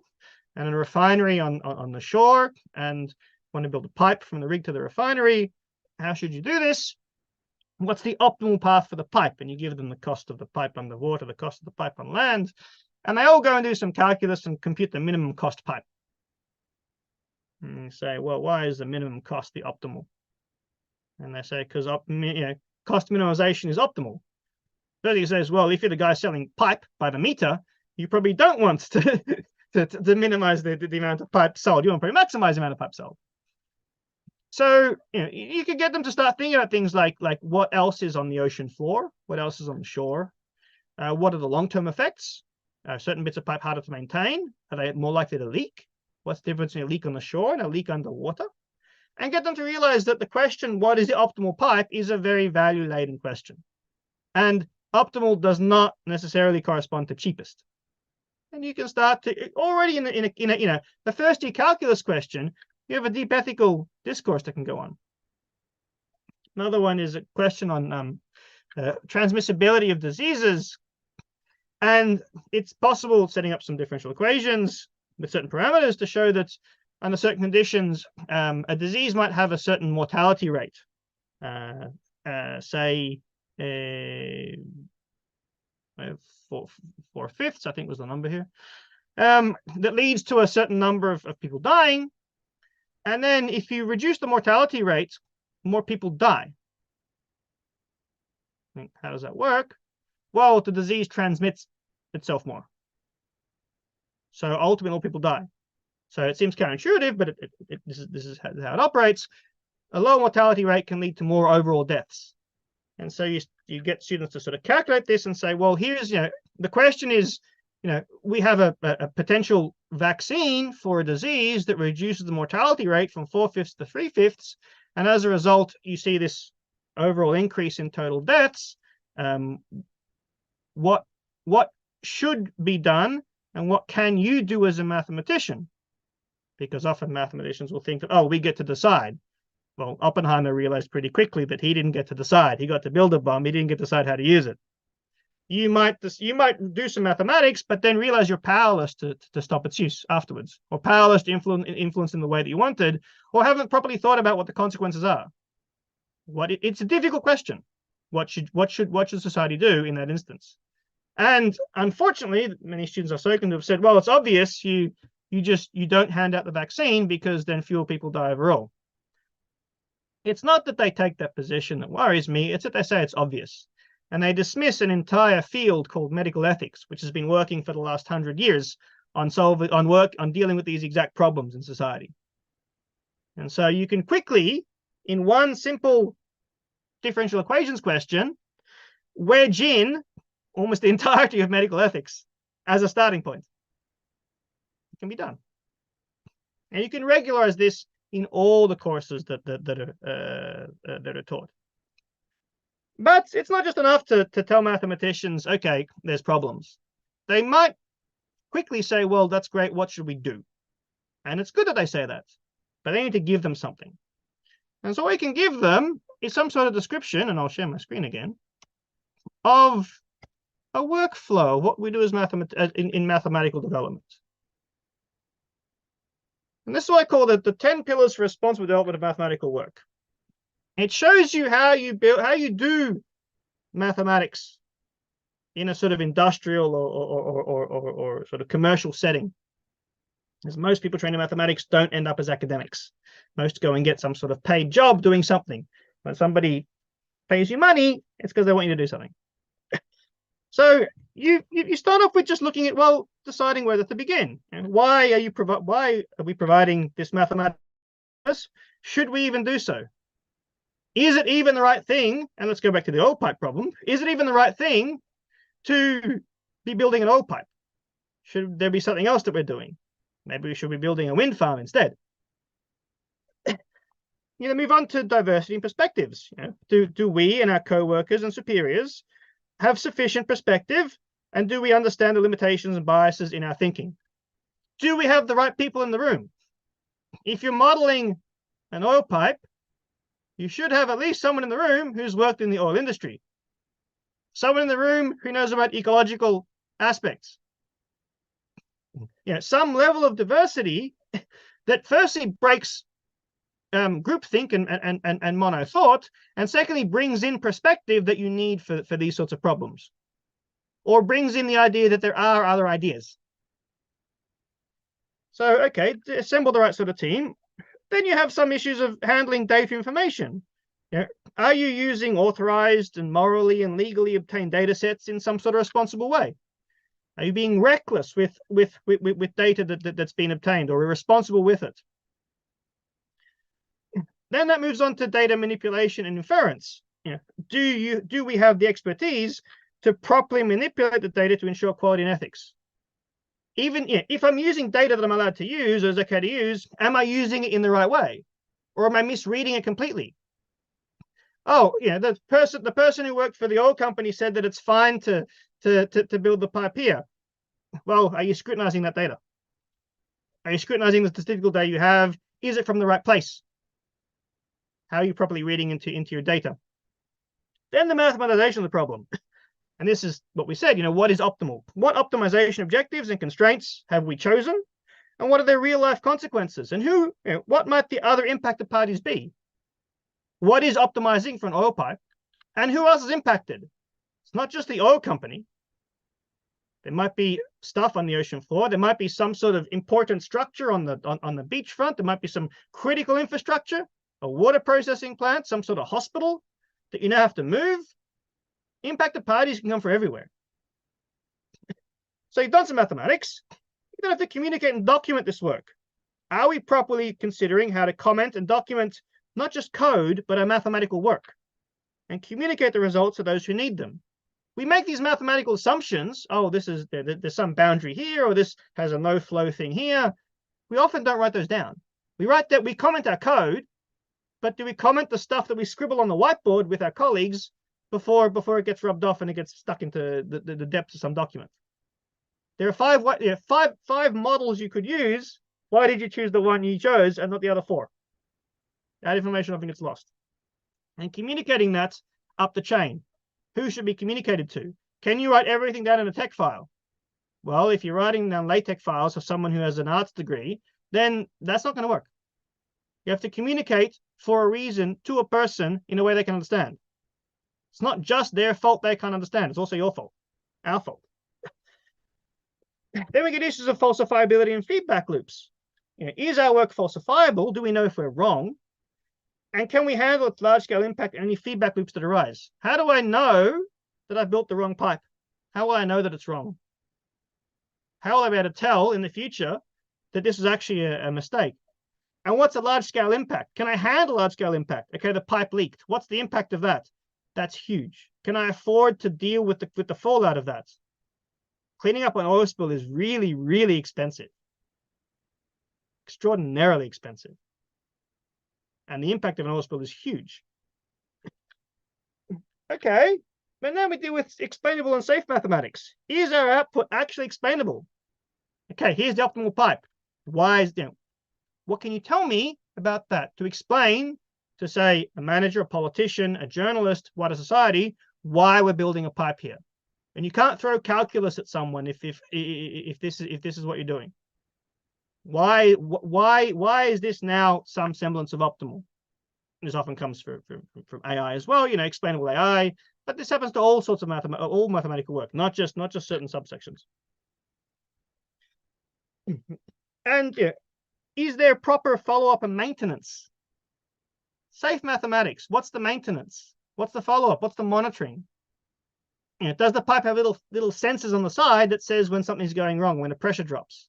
and a refinery on the shore, and want to build a pipe from the rig to the refinery. How should you do this? What's the optimal path for the pipe? And you give them the cost of the pipe underwater, the cost of the pipe on land, and they all go and do some calculus and compute the minimum cost pipe. And you say, well, why is the minimum cost the optimal? And they say, because cost minimization is optimal. But he says, well, if you're the guy selling pipe by the meter, you probably don't want to minimize the amount of pipe sold. You want to probably maximize the amount of pipe sold. So you could get them to start thinking about things like what else is on the ocean floor, what else is on the shore, what are the long-term effects? Certain bits of pipe harder to maintain? Are they more likely to leak? What's the difference between a leak on the shore and a leak underwater? And get them to realize that the question, what is the optimal pipe, is a very value-laden question. And optimal does not necessarily correspond to cheapest. And you can start to already in the first year calculus question, you have a deep ethical discourse that can go on. Another one is a question on transmissibility of diseases. And it's possible, setting up some differential equations with certain parameters, to show that under certain conditions, a disease might have a certain mortality rate, say 4/5, I think was the number here, that leads to a certain number of people dying. And then if you reduce the mortality rate, more people die. How does that work? Well, the disease transmits itself more. So ultimately, all people die. So it seems counterintuitive, but this is how it operates. A low mortality rate can lead to more overall deaths. And so you get students to sort of calculate this and say, well, here's, the question is, we have a potential vaccine for a disease that reduces the mortality rate from 4/5 to 3/5. And as a result, you see this overall increase in total deaths. What should be done, and what can you do as a mathematician? Because often mathematicians will think that, oh, we get to decide. Well, Oppenheimer realized pretty quickly that he didn't get to decide. He got to build a bomb. He didn't get to decide how to use it. You might do some mathematics, but then realize you're powerless to stop its use afterwards, or powerless to influence in the way that you wanted, or haven't properly thought about what the consequences are. It's a difficult question. What should society do in that instance? And unfortunately, many students I've spoken to have said, well, it's obvious you don't hand out the vaccine because then fewer people die overall. It's not that they take that position that worries me, it's that they say it's obvious. And they dismiss an entire field called medical ethics, which has been working for the last 100 years on dealing with these exact problems in society. And so you can quickly, in one simple differential equations question, wedge in almost the entirety of medical ethics as a starting point. It can be done. And you can regularize this in all the courses that are taught. But it's not just enough to tell mathematicians, okay, there's problems. They might quickly say, well, that's great, what should we do? And it's good that they say that, but they need to give them something. And so what we can give them is some sort of description, and I'll share my screen again, of a workflow, what we do as in mathematical development. And this is what I call the 10 pillars for responsible development of mathematical work. It shows you how you do mathematics in a sort of industrial or sort of commercial setting. As most people trained in mathematics don't end up as academics. Most go and get some sort of paid job doing something. When somebody pays you money, it's because they want you to do something. So you start off with just looking at, well, deciding whether to begin. And why are we providing this mathematics? Should we even do so? Is it even the right thing? And let's go back to the oil pipe problem. Is it even the right thing to be building an oil pipe? Should there be something else that we're doing? Maybe we should be building a wind farm instead. Move on to diversity and perspectives. Do we and our co-workers and superiors have sufficient perspective? And do we understand the limitations and biases in our thinking? Do we have the right people in the room? If you're modeling an oil pipe, you should have at least someone in the room who's worked in the oil industry. Someone in the room who knows about ecological aspects. Some level of diversity that firstly breaks groupthink and mono thought, and secondly brings in perspective that you need for these sorts of problems, or brings in the idea that there are other ideas. So, okay, assemble the right sort of team. Then you have some issues of handling data information. Are you using authorized and morally and legally obtained data sets in some sort of responsible way? Are you being reckless with data that's been obtained, or irresponsible with it? Then that moves on to data manipulation and inference. Do we have the expertise to properly manipulate the data to ensure quality and ethics? Even if I'm using data that I'm allowed to use or is okay to use, am I using it in the right way, or am I misreading it completely? Oh, the person who worked for the oil company said that it's fine to build the pipe here. Well, are you scrutinizing that data? Are you scrutinizing the statistical data you have? Is it from the right place? How are you properly reading into your data? Then the mathematization of the problem. And this is what we said, what is optimal? What optimization objectives and constraints have we chosen? And what are their real life consequences? And what might the other impacted parties be? What is optimizing for an oil pipe? And who else is impacted? It's not just the oil company. There might be stuff on the ocean floor. There might be some sort of important structure on the beachfront. There might be some critical infrastructure, a water processing plant, some sort of hospital that you now have to move. Impacted parties can come from everywhere. So you've done some mathematics. You're going to have to communicate and document this work. Are we properly considering how to comment and document not just code, but our mathematical work, and communicate the results to those who need them? We make these mathematical assumptions. Oh, there's some boundary here, or this has a no flow thing here. We often don't write those down. We comment our code, but do we comment the stuff that we scribble on the whiteboard with our colleagues before it gets rubbed off and it gets stuck into the depths of some document? There are five models you could use. Why did you choose the one you chose and not the other four? That information often gets lost. And communicating that up the chain. Who should be communicated to? Can you write everything down in a text file? Well, if you're writing down LaTeX files for someone who has an arts degree, then that's not going to work. You have to communicate for a reason to a person in a way they can understand. It's not just their fault they can't understand. It's also your fault, our fault. Then we get issues of falsifiability and feedback loops. Is our work falsifiable? Do we know if we're wrong? And can we handle its large-scale impact and any feedback loops that arise? How do I know that I've built the wrong pipe? How will I know that it's wrong? How will I be able to tell in the future that this is actually a mistake? And what's a large-scale impact? Can I handle large-scale impact? Okay, the pipe leaked. What's the impact of that? That's huge. Can I afford to deal with the fallout of that? Cleaning up an oil spill is really, really expensive. Extraordinarily expensive. And the impact of an oil spill is huge. Okay, but now we deal with explainable and safe mathematics. Is our output actually explainable? Okay, here's the optimal pipe. Why is that? What can you tell me about that to explain to, say, a manager, a politician, a journalist, wider society, why we're building a pipe here? And you can't throw calculus at someone if this is what you're doing. Why is this now some semblance of optimal? This often comes from AI as well, explainable AI, but this happens to all sorts of mathematical work, not just certain subsections. And is there proper follow-up and maintenance? Safe mathematics, what's the maintenance? What's the follow-up? What's the monitoring? Does the pipe have little sensors on the side that says when something's going wrong, when the pressure drops?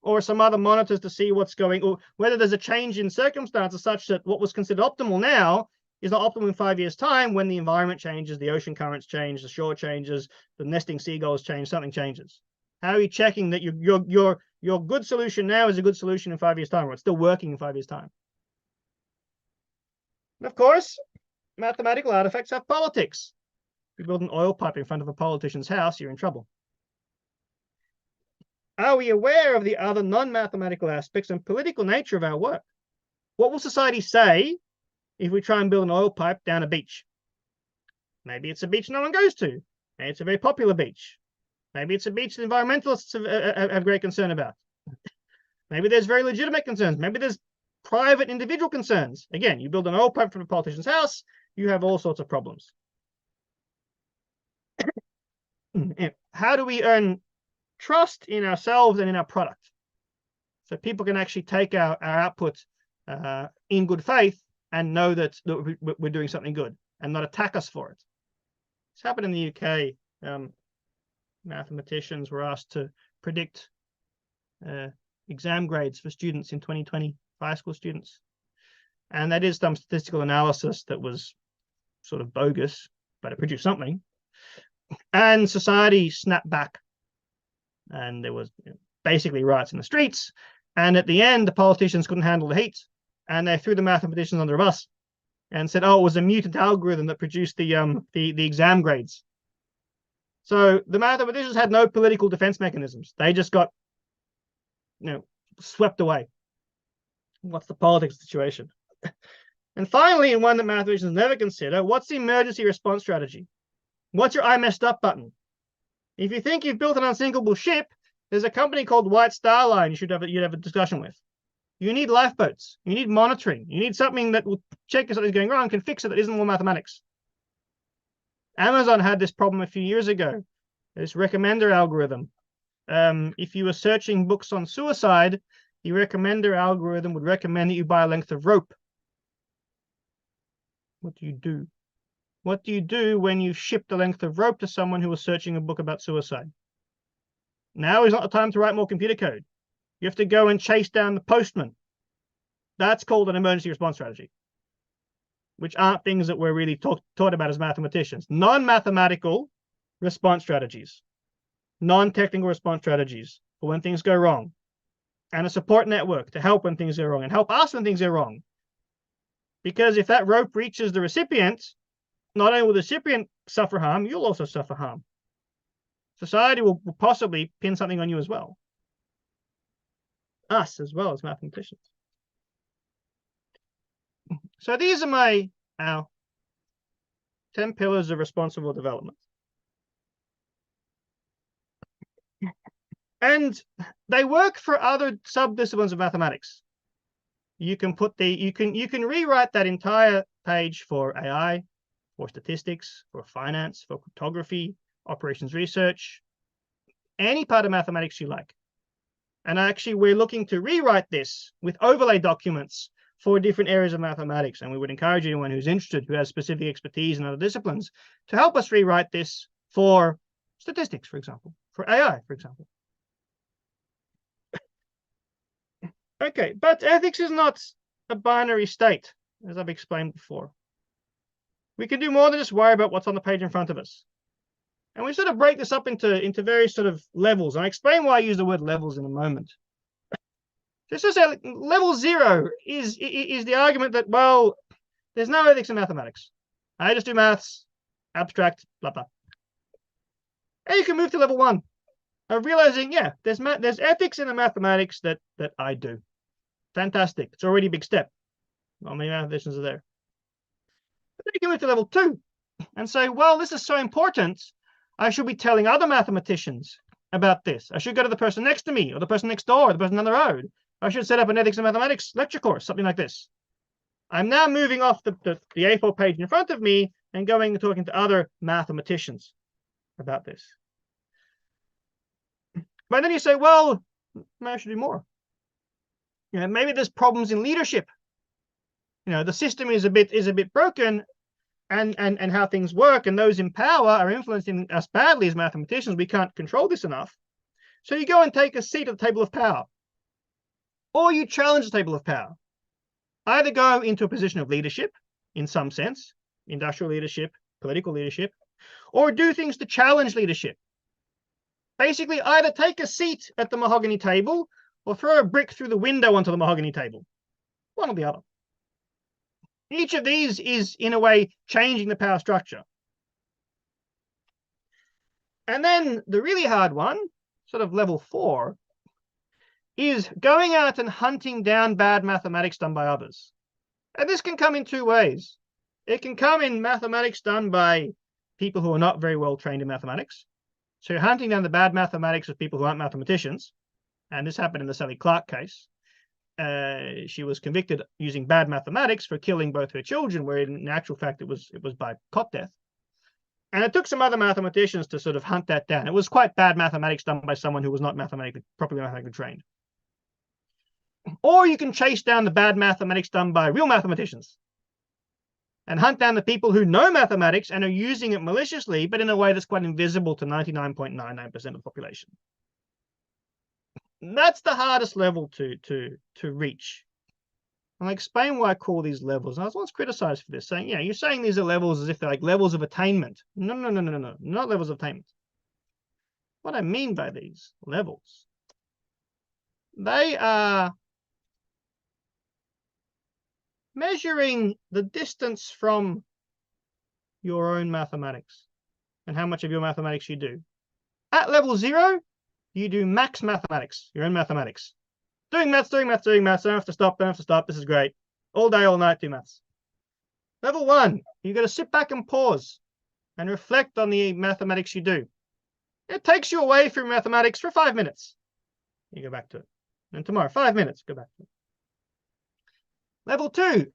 or some other monitors to see what's going, or whether there's a change in circumstances such that what was considered optimal now is not optimal in 5 years' time when the environment changes, the ocean currents change, the shore changes, the nesting seagulls change, something changes. How are you checking that your good solution now is a good solution in 5 years' time, or it's still working in 5 years' time? And of course, mathematical artifacts have politics. If you build an oil pipe in front of a politician's house, you're in trouble. Are we aware of the other non-mathematical aspects and political nature of our work? What will society say if we try and build an oil pipe down a beach? Maybe it's a beach no one goes to. Maybe it's a very popular beach. Maybe it's a beach that environmentalists have great concern about. Maybe there's very legitimate concerns. Maybe there's private individual concerns. Again, you build an oil pipe from a politician's house, you have all sorts of problems. How do we earn trust in ourselves and in our product, so people can actually take our output in good faith and know that we're doing something good and not attack us for it? It's happened in the UK. Mathematicians were asked to predict exam grades for students in 2020, high school students. And they did some statistical analysis that was sort of bogus, but it produced something. And society snapped back. And there was basically riots in the streets. And at the end, the politicians couldn't handle the heat. And they threw the mathematicians under a bus and said, oh, it was a mutant algorithm that produced the exam grades. So the mathematicians had no political defense mechanisms. They just got, swept away. What's the politics situation? And finally, and one that mathematicians never consider, what's the emergency response strategy? What's your I messed up button? If you think you've built an unsinkable ship, there's a company called White Star Line you'd have a discussion with. You need lifeboats. You need monitoring. You need something that will check if something's going wrong, can fix it, that isn't more mathematics. Amazon had this problem a few years ago. This recommender algorithm. If you were searching books on suicide, the recommender algorithm would recommend that you buy a length of rope. What do you do? What do you do when you ship the length of rope to someone who was searching a book about suicide? Now is not the time to write more computer code. You have to go and chase down the postman. That's called an emergency response strategy, which aren't things that we're really taught about as mathematicians. Non-mathematical response strategies, non-technical response strategies for when things go wrong, and a support network to help when things go wrong and help us when things go wrong. Because if that rope reaches the recipient, not only will the recipient suffer harm, you'll also suffer harm. Society will possibly pin something on you as well. Us as well as mathematicians. So these are our 10 pillars of responsible development. And they work for other subdisciplines of mathematics. You can rewrite that entire page for AI, for statistics, for finance, for cryptography, operations research, any part of mathematics you like. And actually, we're looking to rewrite this with overlay documents for different areas of mathematics. And we would encourage anyone who's interested, who has specific expertise in other disciplines, to help us rewrite this for statistics, for example, for AI, for example. Okay, but ethics is not a binary state, as I've explained before. We can do more than just worry about what's on the page in front of us. And we sort of break this up into various sort of levels. And I explain why I use the word levels in a moment. Just to say, like, level 0 is the argument that, well, there's no ethics in mathematics. I just do maths, abstract, blah, blah. And you can move to level 1 of realizing, yeah, there's ethics in the mathematics that I do. Fantastic. It's already a big step. Not many mathematicians are there. But then you can move to level 2 and say, well, this is so important, I should be telling other mathematicians about this. I should go to the person next to me, or the person next door, or the person down the road. I should set up an ethics in mathematics lecture course, something like this. I'm now moving off the A4 page in front of me and going and talking to other mathematicians about this. But then you say, well, maybe I should do more. Maybe there's problems in leadership. The system is a bit broken, and how things work, and those in power are influencing us badly as mathematicians. We can't control this enough. So you go and take a seat at the table of power. or you challenge the table of power. Either go into a position of leadership, in some sense, industrial leadership, political leadership, or do things to challenge leadership. Basically, either take a seat at the mahogany table or throw a brick through the window onto the mahogany table. One or the other. Each of these is, in a way, changing the power structure. And then the really hard one, sort of level 4, is going out and hunting down bad mathematics done by others. And this can come in two ways. It can come in mathematics done by people who are not very well trained in mathematics. So you're hunting down the bad mathematics of people who aren't mathematicians. And this happened in the Sally Clark case. She was convicted using bad mathematics for killing both her children, where in actual fact it was by cot death. And it took some other mathematicians to sort of hunt that down. It was quite bad mathematics done by someone who was not properly mathematically trained. Or you can chase down the bad mathematics done by real mathematicians and hunt down the people who know mathematics and are using it maliciously, but in a way that's quite invisible to 99.99% of the population. That's the hardest level to reach. And I'll explain why I call these levels. And I was once criticized for this, saying, you're saying these are levels as if they're like levels of attainment. No, not levels of attainment. What I mean by these levels, they are measuring the distance from your own mathematics and how much of your mathematics you do. At level 0, you do max mathematics, your own mathematics. Doing maths. Don't have to stop. This is great. All day, all night, do maths. Level 1, you've got to sit back and pause and reflect on the mathematics you do. It takes you away from mathematics for 5 minutes. You go back to it. And tomorrow, 5 minutes, go back to it. Level 2,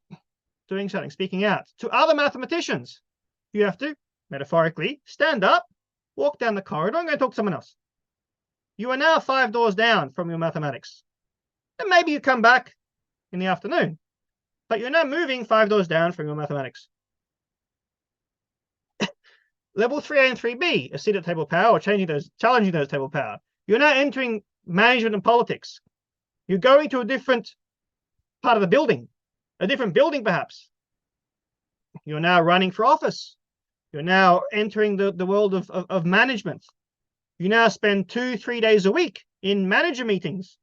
doing something, speaking out to other mathematicians. You have to, metaphorically, stand up, walk down the corridor, and go talk to someone else. You are now 5 doors down from your mathematics. And maybe you come back in the afternoon, but you're now moving 5 doors down from your mathematics. Level 3A and 3B, a seat at table power or challenging those table power. You're now entering management and politics. You're going to a different part of the building, a different building perhaps. You're now running for office. You're now entering the world of management. You now spend 2-3 days a week in manager meetings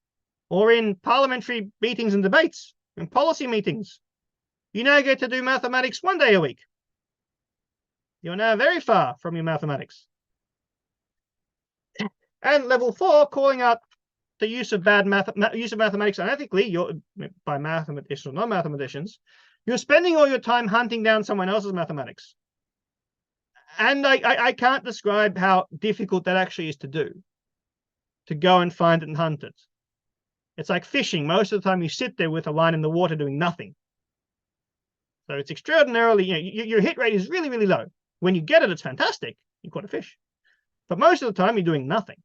or in parliamentary meetings and debates and policy meetings. You now get to do mathematics 1 day a week. You're now very far from your mathematics. And level 4, calling out the use of mathematics unethically, by mathematicians or non-mathematicians, you're spending all your time hunting down someone else's mathematics. And I can't describe how difficult that actually is to do, to go and find it and hunt it. It's like fishing. Most of the time you sit there with a line in the water doing nothing. So it's extraordinarily, your hit rate is really, really low. When you get it, it's fantastic. You caught a fish. But most of the time you're doing nothing.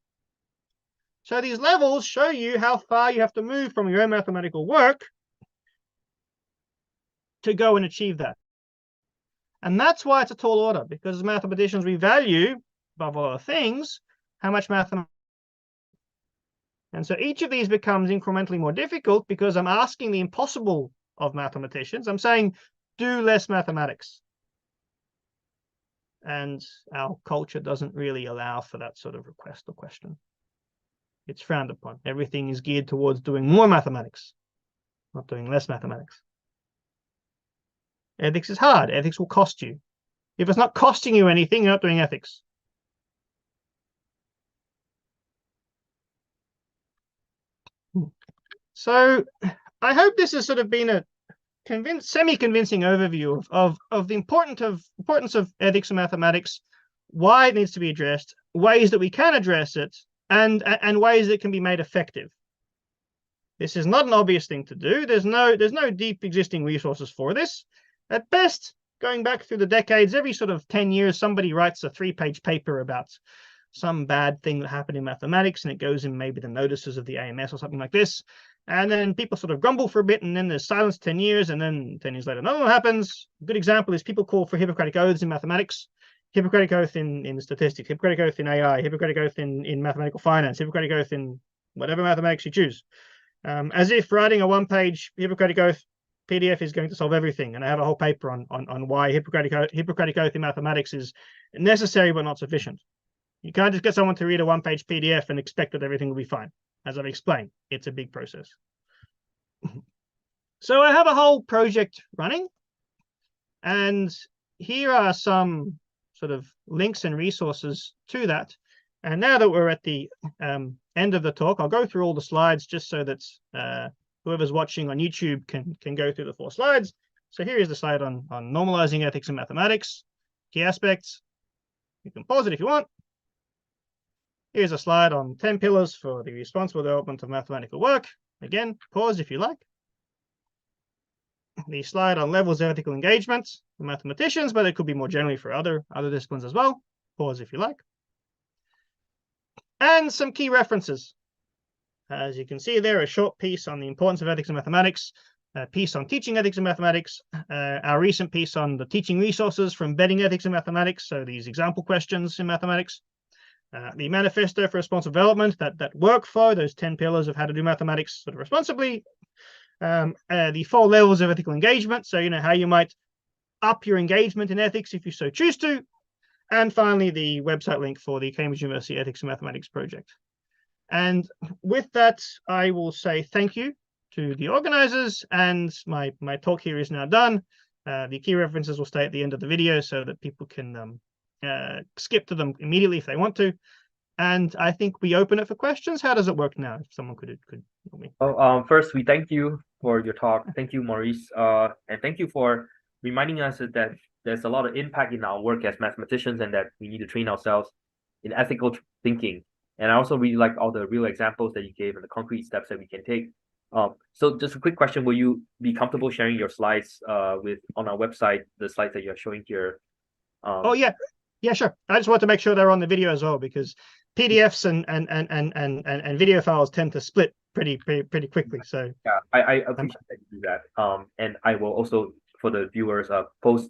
So these levels show you how far you have to move from your own mathematical work to go and achieve that. And that's why it's a tall order, because as mathematicians, we value, above all other things, how much mathematics. And so each of these becomes incrementally more difficult because I'm asking the impossible of mathematicians. I'm saying, do less mathematics. And our culture doesn't really allow for that sort of request or question. It's frowned upon. Everything is geared towards doing more mathematics, not doing less mathematics. Ethics is hard. Ethics will cost you. If it's not costing you anything, you're not doing ethics. So I hope this has sort of been a semi-convincing overview of the importance of ethics and mathematics, why it needs to be addressed, ways that we can address it, and ways that can be made effective. This is not an obvious thing to do. There's no deep existing resources for this. At best, going back through the decades, every sort of 10 years, somebody writes a 3-page paper about some bad thing that happened in mathematics, and it goes in maybe the notices of the AMS or something like this. And then people sort of grumble for a bit, and then there's silence 10 years, and then 10 years later, another one happens. A good example is people call for Hippocratic oaths in mathematics, Hippocratic oath in statistics, Hippocratic oath in AI, Hippocratic oath in mathematical finance, Hippocratic oath in whatever mathematics you choose. as if writing a one-page Hippocratic Oath PDF is going to solve everything. And I have a whole paper on why Hippocratic Oath in mathematics is necessary but not sufficient. You can't just get someone to read a one-page PDF and expect that everything will be fine. As I've explained, it's a big process. So I have a whole project running, and here are some sort of links and resources to that. And now that we're at the end of the talk, I'll go through all the slides just so that whoever's watching on YouTube can go through the 4 slides. So here is the slide on normalizing ethics in mathematics, key aspects. You can pause it if you want. Here's a slide on 10 pillars for the responsible development of mathematical work. Again, pause if you like. The slide on levels of ethical engagement for mathematicians, but it could be more generally for other disciplines as well. Pause if you like. And some key references. As you can see there, a short piece on the importance of ethics in mathematics, a piece on teaching ethics in mathematics, our recent piece on the teaching resources for embedding ethics in mathematics, so these example questions in mathematics, the Manifesto for Responsible Development, that workflow, those 10 pillars of how to do mathematics sort of responsibly, the 4 levels of ethical engagement, so how you might up your engagement in ethics if you so choose to, and finally the website link for the Cambridge University Ethics in Mathematics project. And with that, I will say thank you to the organizers, and my talk here is now done. The key references will stay at the end of the video so that people can skip to them immediately if they want to. And I think we open it for questions. How does it work now? If someone could help me. Oh, first we thank you for your talk. Thank you, Maurice, and thank you for reminding us that there's a lot of impact in our work as mathematicians, and that we need to train ourselves in ethical thinking. And I also really like all the real examples that you gave and the concrete steps that we can take. So just a quick question: will you be comfortable sharing your slides on our website, the slides that you're showing here? Oh yeah, sure. I just want to make sure they're on the video as well, because PDFs and video files tend to split pretty quickly. So yeah, I appreciate that you do that. And I will also, for the viewers, post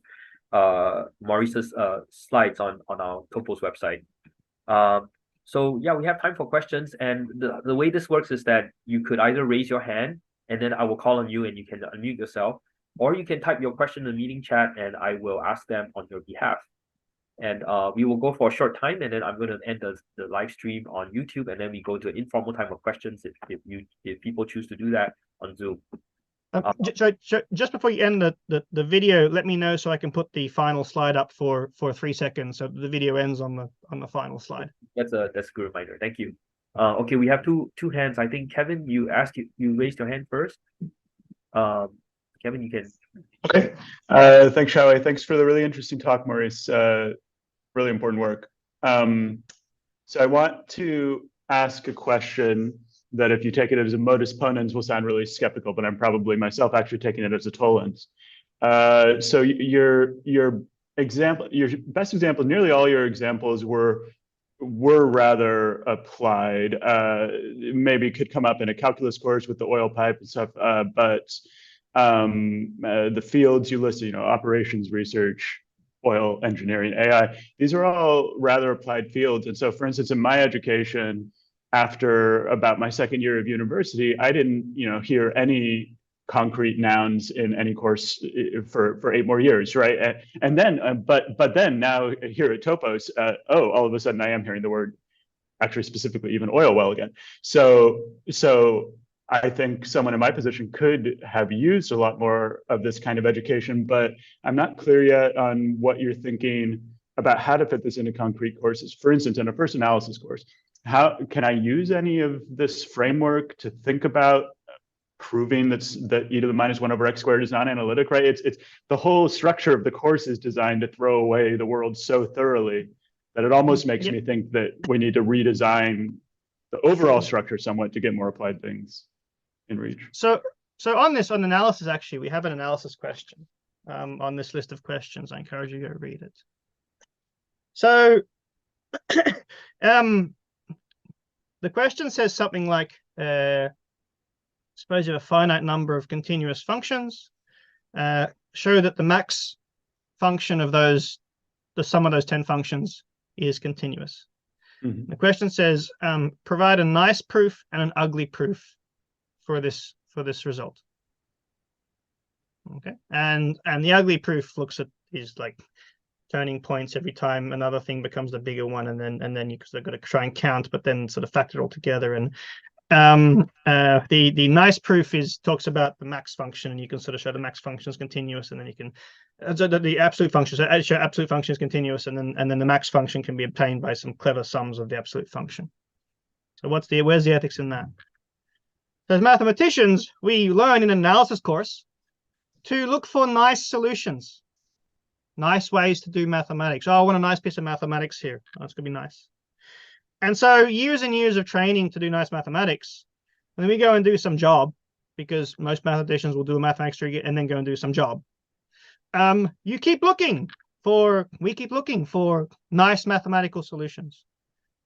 Maurice's slides on our Topos website. So yeah, we have time for questions, and the way this works is that you could either raise your hand and then I will call on you and you can unmute yourself, or you can type your question in the meeting chat and I will ask them on your behalf. And we will go for a short time, and then I'm going to end the live stream on YouTube, and then we go to an informal time of questions if people choose to do that on Zoom. So just before you end the video, let me know so I can put the final slide up for 3 seconds, so the video ends on the final slide. That's a good reminder. Thank you. Okay, we have two hands. I think Kevin, you raised your hand first. Kevin, you can. Okay. Thanks, Xiaowei. Thanks for the really interesting talk, Maurice. Really important work. So I want to ask a question that, if you take it as a modus ponens, will sound really skeptical, but I'm probably myself actually taking it as a tollens. So your best example, nearly all your examples were rather applied. Maybe could come up in a calculus course with the oil pipe and stuff, but the fields you listed, operations, research, oil, engineering, AI, these are all rather applied fields. And so, for instance, in my education, after about my second year of university, I didn't, hear any concrete nouns in any course for 8 more years, right? And then, but then now here at Topos, all of a sudden I am hearing the word, actually specifically even oil well again. So I think someone in my position could have used a lot more of this kind of education, but I'm not clear yet on what you're thinking about how to fit this into concrete courses. For instance, in a first analysis course, how can I use any of this framework to think about proving that e to the minus 1 over x squared is non-analytic, right? It's the whole structure of the course is designed to throw away the world so thoroughly that it almost makes me think that we need to redesign the overall structure somewhat to get more applied things in reach. So on analysis, actually, we have an analysis question on this list of questions. I encourage you to go read it. So the question says something like, suppose you have a finite number of continuous functions, show that the max function of the sum of those 10 functions is continuous. Mm-hmm. The question says, provide a nice proof and an ugly proof for this result. Okay, and the ugly proof looks at is like turning points every time another thing becomes the bigger one, and then you sort of got to try and count, but then sort of factor it all together. And the nice proof talks about the max function, and you can sort of show the max function is continuous, and then you can so the absolute function. So show absolute function is continuous, and then the max function can be obtained by some clever sums of the absolute function. So where's the ethics in that? As mathematicians, we learn in an analysis course to look for nice solutions, nice ways to do mathematics. Oh, I want a nice piece of mathematics here. Oh, it's gonna be nice. And so years and years of training to do nice mathematics, and then we go and do some job, because most mathematicians will do a mathematics degree and then go and do some job. We keep looking for nice mathematical solutions.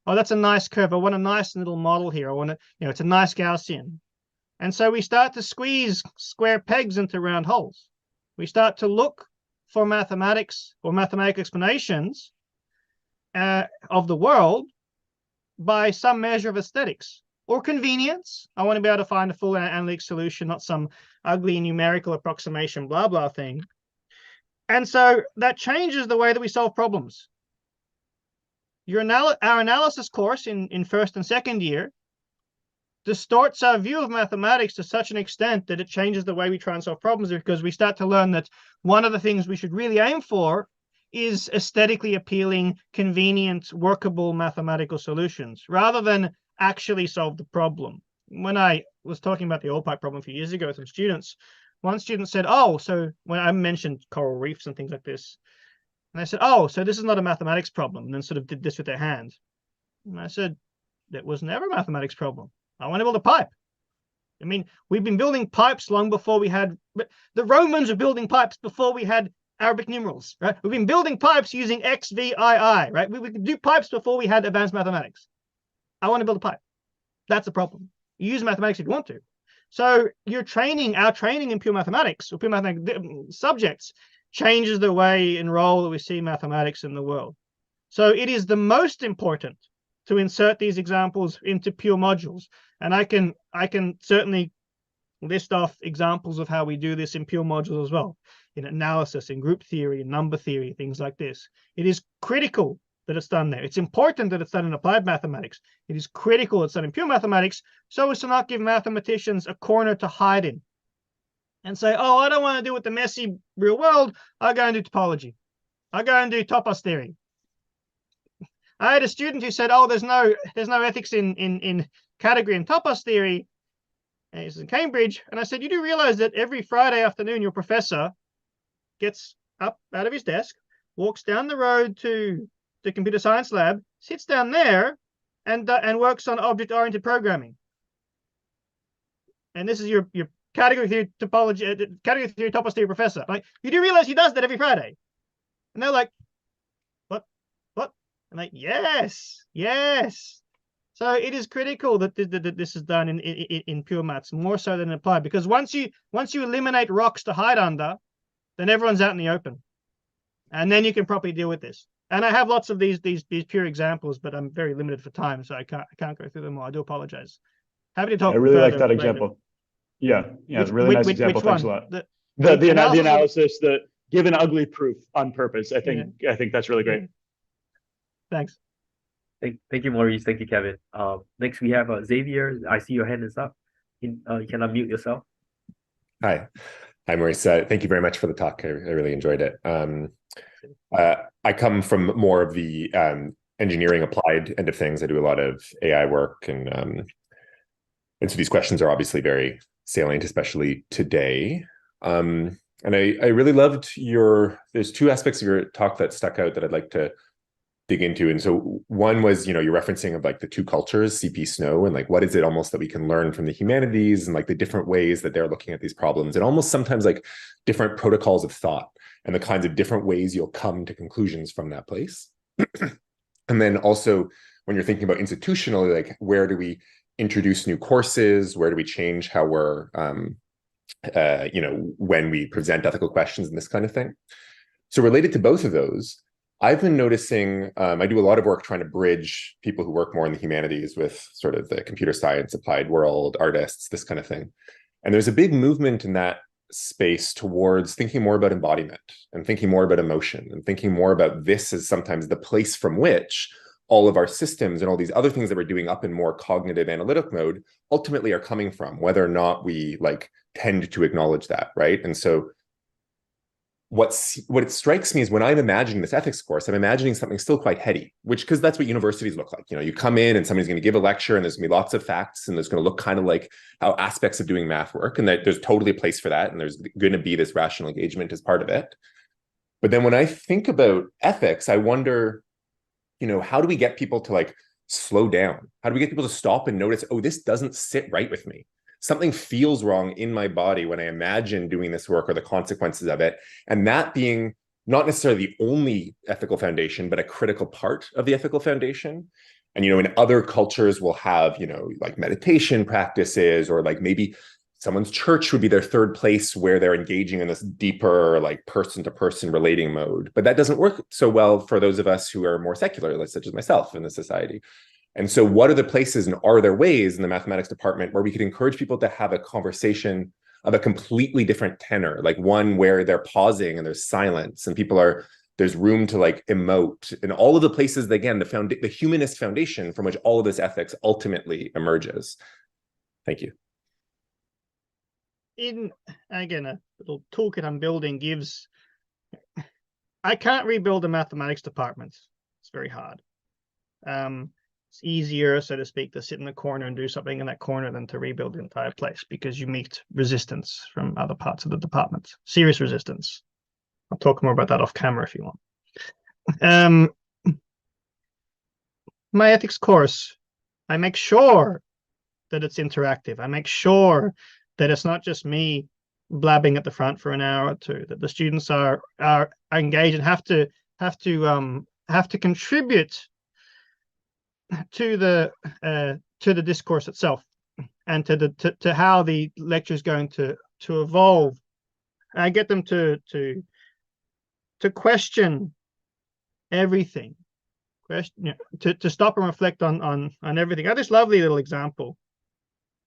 Oh, that's a nice curve. I want a nice little model here. I want to, it's a nice Gaussian. And so we start to squeeze square pegs into round holes. We start to look for mathematics or mathematical explanations of the world by some measure of aesthetics or convenience. I want to be able to find a full analytic solution, not some ugly numerical approximation, blah, blah thing. And so that changes the way that we solve problems. Our analysis course in first and second year distorts our view of mathematics to such an extent that it changes the way we try and solve problems, because we start to learn that one of the things we should really aim for is aesthetically appealing, convenient, workable mathematical solutions, rather than actually solve the problem. When I was talking about the oil pipe problem a few years ago with some students, one student said, oh, so when I mentioned coral reefs and things like this, and I said, oh, so this is not a mathematics problem, and then sort of did this with their hand. And I said, that was never a mathematics problem. I want to build a pipe. I mean, we've been building pipes long before we had, the Romans were building pipes before we had Arabic numerals, right? We've been building pipes using X, V, I, right? We could do pipes before we had advanced mathematics. I want to build a pipe. That's the problem. You use mathematics if you want to. So our training in pure mathematics or pure mathematical subjects changes the way and role that we see mathematics in the world. So it is the most important to insert these examples into pure modules. And I can certainly list off examples of how we do this in pure modules as well, in analysis, in group theory, in number theory, things like this. It is critical that it's done there. It's important that it's done in applied mathematics. It is critical it's done in pure mathematics, so as to not give mathematicians a corner to hide in and say, oh, I don't want to deal with the messy real world. I'll go and do topology. I'll go and do topos theory. I had a student who said, oh, there's no ethics in category and topos theory. And he's in Cambridge. And I said, you do realize that every Friday afternoon, your professor gets up out of his desk, walks down the road to the computer science lab, sits down there, and works on object-oriented programming. And this is your category theory topology, category theory topos theory professor. Like, you do realize he does that every Friday? And they're like, what? I'm like, yes. So it is critical that this is done in pure maths, more so than applied, because once you eliminate rocks to hide under, then everyone's out in the open, and then you can properly deal with this. And I have lots of these pure examples, but I'm very limited for time, so I can't go through them all. I do apologize. Happy to talk. I really like that later. example. Yeah, really nice example. Thanks a lot. The analysis that give an ugly proof on purpose. I think that's really great. Thanks. Thank you, Maurice. Thank you, Kevin. Next we have Xavier. I see your hand is up. You can unmute yourself. Hi, Maurice. Thank you very much for the talk. I really enjoyed it. I come from more of the engineering applied end of things. I do a lot of AI work, and so these questions are obviously very salient, especially today. And I really loved there's two aspects of your talk that stuck out that I'd like to dig into. And so one was, you're referencing of like the two cultures, CP Snow, and like, what is it almost that we can learn from the humanities and like the different ways that they're looking at these problems, and almost sometimes like different protocols of thought and the kinds of different ways you'll come to conclusions from that place. And then also when you're thinking about institutionally, like where do we introduce new courses? Where do we change how we're, when we present ethical questions and this kind of thing? So related to both of those, I've been noticing, I do a lot of work trying to bridge people who work more in the humanities with sort of the computer science, applied world, artists, this kind of thing. And there's a big movement in that space towards thinking more about embodiment and thinking more about emotion and thinking more about this as sometimes the place from which all of our systems and all these other things that we're doing up in more cognitive analytic mode ultimately are coming from, whether or not we like tend to acknowledge that, right? And so what it strikes me is when I'm imagining this ethics course, I'm imagining something still quite heady, which, because that's what universities look like. You know, you come in and somebody's going to give a lecture and there's going to be lots of facts and there's going to look kind of like how aspects of doing math work, and that there's totally a place for that, and there's going to be this rational engagement as part of it. But then when I think about ethics, I wonder, you know, how do we get people to like slow down? How do we get people to stop and notice, oh, this doesn't sit right with me? Something feels wrong in my body when I imagine doing this work or the consequences of it. And that being not necessarily the only ethical foundation, but a critical part of the ethical foundation. And, you know, in other cultures we'll have, you know, like meditation practices, or like maybe someone's church would be their third place where they're engaging in this deeper, like person-to-person relating mode. But that doesn't work so well for those of us who are more secular, like such as myself in the society. And so what are the places and are there ways in the mathematics department where we could encourage people to have a conversation of a completely different tenor, like one where they're pausing and there's silence and there's room to like emote, and all of the places that, again, the humanist foundation from which all of this ethics ultimately emerges. Thank you. Again, a little toolkit I'm building gives, I can't rebuild a mathematics department. It's very hard. It's easier, so to speak, to sit in the corner and do something in that corner than to rebuild the entire place, because you meet resistance from other parts of the department, serious resistance. I'll talk more about that off camera if you want. My ethics course, I make sure that it's interactive. I make sure that it's not just me blabbing at the front for an hour or two, that the students are engaged and have to contribute to the discourse itself, and to how the lecture is going to evolve. I get them to question everything, to stop and reflect on everything. I have this lovely little example.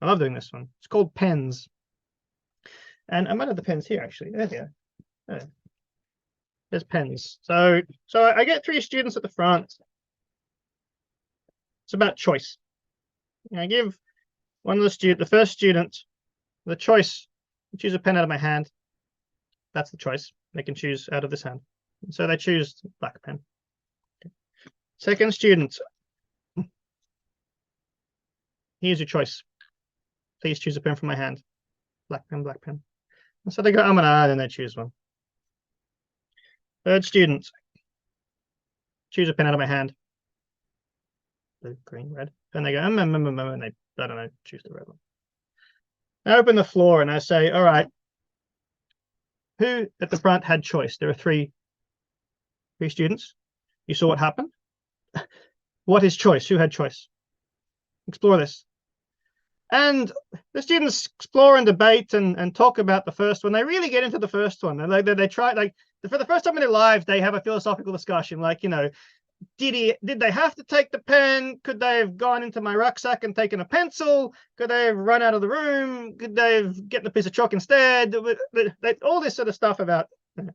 I love doing this one. It's called pens, and I might have the pens here actually. There. There's pens. So I get 3 students at the front. It's about choice. And I give one of the first student, the choice to choose a pen out of my hand. That's the choice. They can choose out of this hand. And so they choose black pen. Okay. Second student, here's your choice. Please choose a pen from my hand. Black pen, black pen. And so they go, I'm an and they choose one. Third student, choose a pen out of my hand. Blue, green, red. And they go, and they, I don't know, choose the red one. I open the floor and I say, all right, who at the front had choice? There are three students. You saw what happened. What is choice? Who had choice? Explore this. And the students explore and debate and talk about the first one. They really get into the first one. They try, like, for the first time in their lives, they have a philosophical discussion, like, you know, did they have to take the pen? Could they have gone into my rucksack and taken a pencil? Could they have run out of the room? Could they have gotten a piece of chalk instead? All this sort of stuff about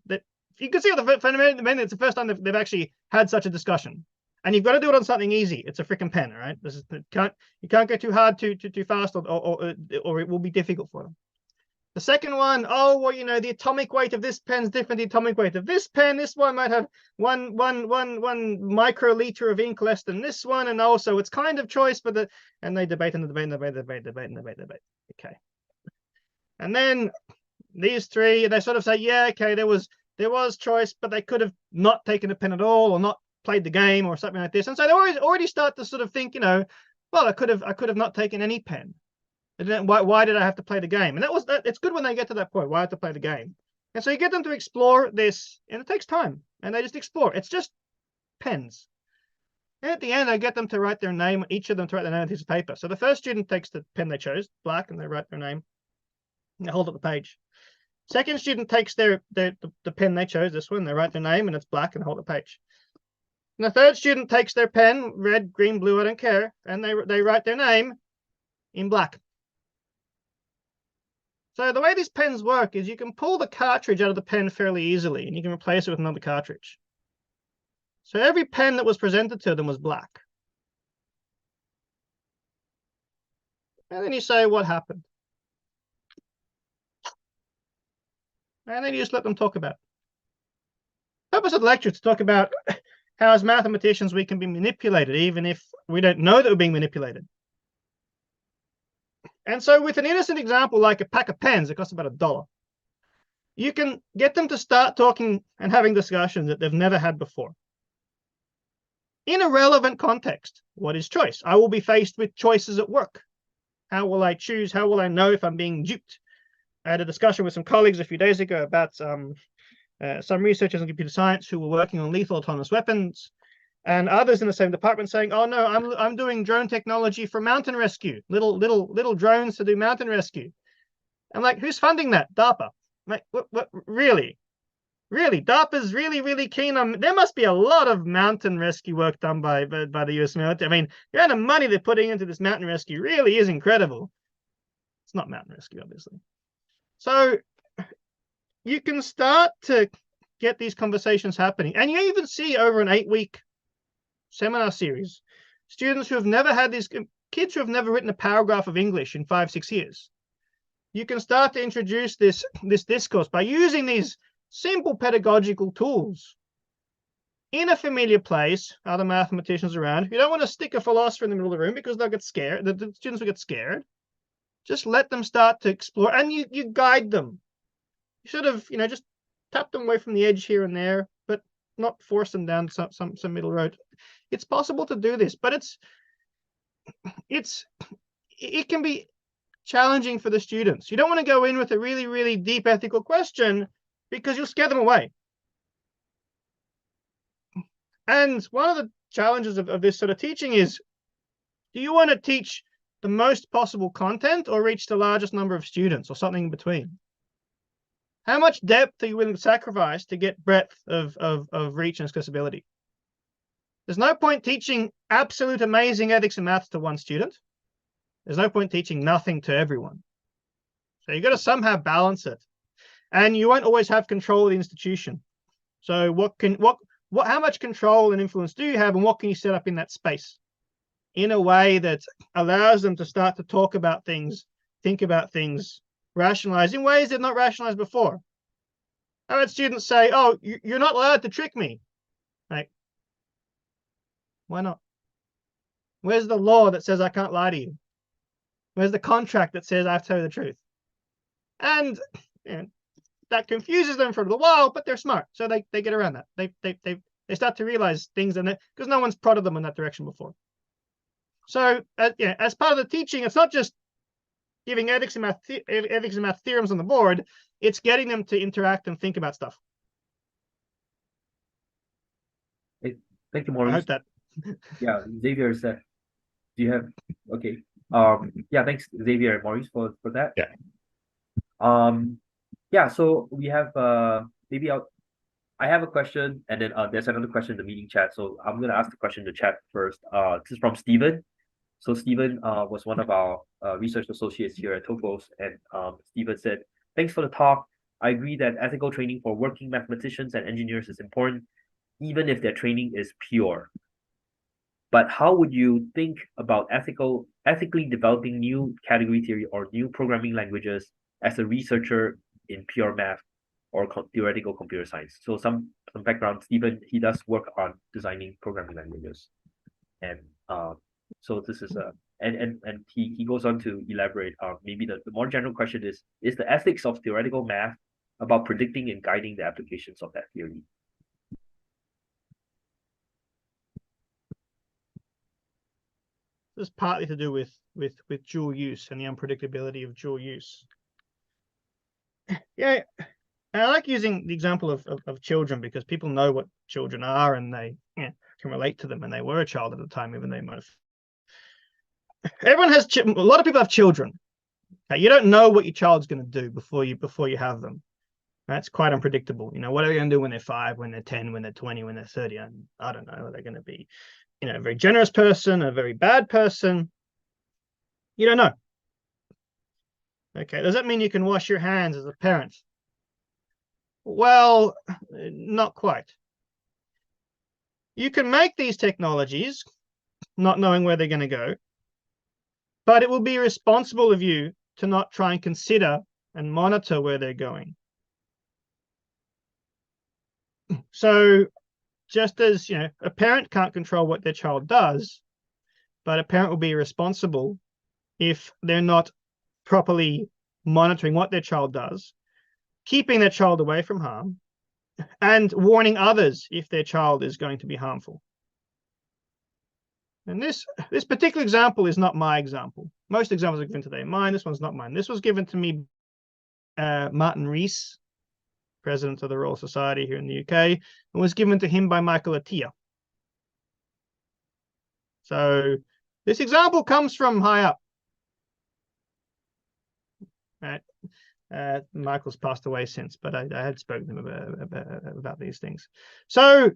that. You can see the fundamentally, it's the first time they've actually had such a discussion. And you've got to do it on something easy. It's a freaking pen, all right? You can't go too hard, too fast, or it will be difficult for them. The second one, oh, well, you know, the atomic weight of this pen is different. The atomic weight of this pen, this one might have one microliter of ink less than this one, and also it's kind of choice, but and they debate and debate. Okay, and then these three, they sort of say, yeah, okay, there was choice, but they could have not taken a pen at all, or not played the game, or something like this, and so they already start to sort of think, you know, well, I could have not taken any pen. And then why did I have to play the game? And it's good when they get to that point. Why I have to play the game? And so you get them to explore this, and it takes time, and they just explore. It's just pens. And at the end, I get them to write their name, each of them to write their name on a piece of paper. So the first student takes the pen they chose, black, and they write their name, and they hold up the page. Second student takes the pen they chose, this one, they write their name, and it's black, and hold the page. And the third student takes their pen, red, green, blue, I don't care, and they write their name in black. So the way these pens work is you can pull the cartridge out of the pen fairly easily, and you can replace it with another cartridge. So every pen that was presented to them was black. And then you say, what happened? And then you just let them talk about it. The purpose of the lecture is to talk about how, as mathematicians, we can be manipulated, even if we don't know that we're being manipulated. And so with an innocent example like a pack of pens that costs about $1, you can get them to start talking and having discussions that they've never had before. In a relevant context, what is choice? I will be faced with choices at work. How will I choose? How will I know if I'm being duped? I had a discussion with some colleagues a few days ago about some researchers in computer science who were working on lethal autonomous weapons, and others in the same department saying, "Oh no, I'm doing drone technology for mountain rescue, little drones to do mountain rescue." I'm like, who's funding that? DARPA. I'm like, what? Really? DARPA's really keen on. There must be a lot of mountain rescue work done by the US military. I mean, the amount of money they're putting into this mountain rescue really is incredible. It's not mountain rescue, obviously. So you can start to get these conversations happening, and you even see over an 8-week seminar series, students who have never had these, kids who have never written a paragraph of English in 5-6 years. You can start to introduce this discourse by using these simple pedagogical tools in a familiar place, other mathematicians around. You don't want to stick a philosopher in the middle of the room because they'll get scared. The students will get scared. Just let them start to explore, and you guide them. You sort of, just tap them away from the edge here and there, but not force them down some middle road. It's possible to do this, but it can be challenging for the students. You don't want to go in with a really deep ethical question because you'll scare them away. And one of the challenges of this sort of teaching is, do you want to teach the most possible content or reach the largest number of students or something in between? How much depth are you willing to sacrifice to get breadth of reach and accessibility? There's no point teaching absolute amazing ethics and maths to one student. There's no point teaching nothing to everyone. So you've got to somehow balance it. And you won't always have control of the institution. So how much control and influence do you have, and what can you set up in that space in a way that allows them to start to talk about things, think about things, rationalize in ways they've not rationalized before? I had students say, "Oh, you're not allowed to trick me." Like, why not? Where's the law that says I can't lie to you? Where's the contract that says I have to tell you the truth? And that confuses them for a little while, but they're smart, so they get around that. They start to realize things, and because no one's prodded them in that direction before. So as part of the teaching, it's not just giving ethics and math theorems on the board. It's getting them to interact and think about stuff. Thank you, Maurice. I hope that. Yeah, Xavier said, do you have, okay. Yeah, thanks, Xavier and Maurice, for that. Yeah. Yeah, so we have, I have a question, and then there's another question in the meeting chat. So I'm going to ask the question in the chat first. This is from Stephen. So Stephen was one of our research associates here at Topos, and Stephen said, "Thanks for the talk. I agree that ethical training for working mathematicians and engineers is important, even if their training is pure. But how would you think about ethically developing new category theory or new programming languages as a researcher in pure math or theoretical computer science?" So some background, Stephen, he does work on designing programming languages. And so this is and he goes on to elaborate. Maybe the more general question is the ethics of theoretical math about predicting and guiding the applications of that theory? This is partly to do with dual use and the unpredictability of dual use. Yeah, and I like using the example of children because people know what children are, and they can relate to them, and they were a child at the time, even though they might have. Everyone has a lot of people have children. You don't know what your child's going to do before you have them. That's quite unpredictable. You know, what are they going to do when they're 5, when they're 10, when they're 20, when they're 30? I don't know. Are they going to be, you know, a very generous person, a very bad person? You don't know. Okay, does that mean you can wash your hands as a parent? Well, not quite. You can make these technologies not knowing where they're going to go, but it will be responsible of you to not try and consider and monitor where they're going. So just as, you know, a parent can't control what their child does, but a parent will be responsible if they're not properly monitoring what their child does, keeping their child away from harm, and warning others if their child is going to be harmful. And this particular example is not my example. Most examples are given today mine. This one's not mine. This was given to me, Maurice, president of the Royal Society here in the UK, and was given to him by Michael Atiyah. So this example comes from high up. Right. Michael's passed away since, but I had spoken to him about these things. So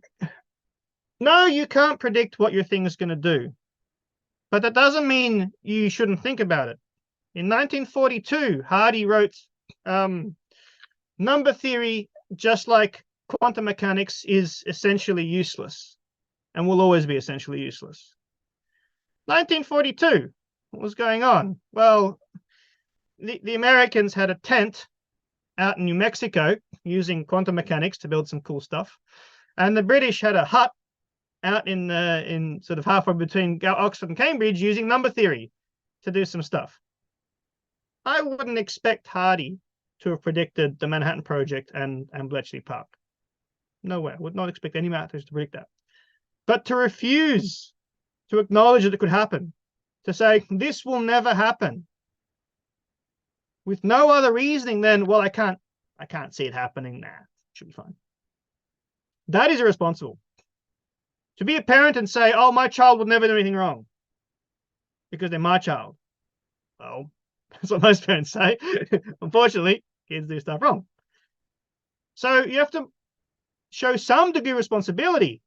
no, you can't predict what your thing is going to do, but that doesn't mean you shouldn't think about it. In 1942, Hardy wrote, number theory, just like quantum mechanics, is essentially useless and will always be essentially useless. 1942, what was going on? Well, the Americans had a tent out in New Mexico using quantum mechanics to build some cool stuff, and the British had a hut out in sort of halfway between Oxford and Cambridge using number theory to do some stuff. I wouldn't expect Hardy to have predicted the Manhattan Project and Bletchley Park. No way. I would not expect any mathematician to predict that. But to refuse to acknowledge that it could happen, to say this will never happen, with no other reasoning than, well, I can't see it happening. Nah, should be fine. That is irresponsible. To be a parent and say, oh, my child will never do anything wrong because they're my child. Well, that's what most parents say. Unfortunately, kids do stuff wrong. So you have to show some degree of responsibility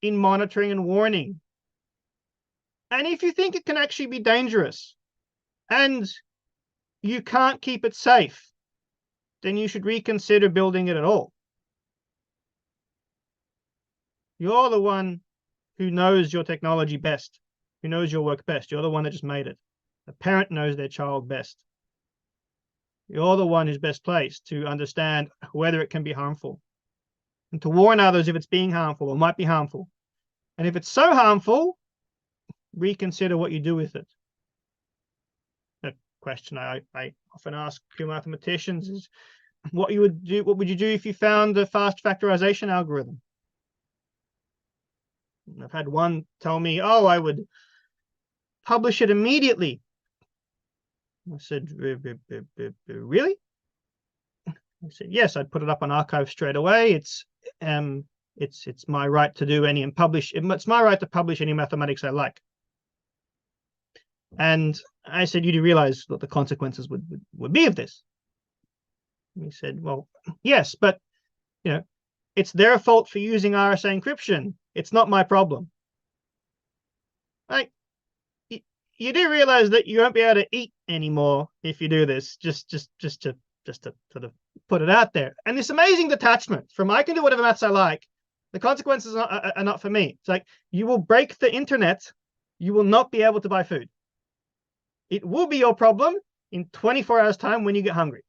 in monitoring and warning. And if you think it can actually be dangerous and you can't keep it safe, then you should reconsider building it at all. You're the one who knows your technology best, who knows your work best. You're the one that just made it. The parent knows their child best. You're the one who's best placed to understand whether it can be harmful and to warn others if it's being harmful or might be harmful. And if it's so harmful, reconsider what you do with it. The question I often ask pure mathematicians is, what would you do if you found a fast factorization algorithm? And I've had one tell me, oh, I would publish it immediately. I said, really? I said, yes, I'd put it up on arXiv straight away. It's my right to do any and publish. It's my right to publish any mathematics I like. And I said, you do realize what the consequences would be of this? And he said, well, yes, but you know, it's their fault for using RSA encryption. It's not my problem. Like, you do realize that you won't be able to eat anymore if you do this. Just to sort of put it out there. And this amazing detachment from I can do whatever maths I like. The consequences are not for me. It's like, you will break the internet. You will not be able to buy food. It will be your problem in 24 hours time when you get hungry.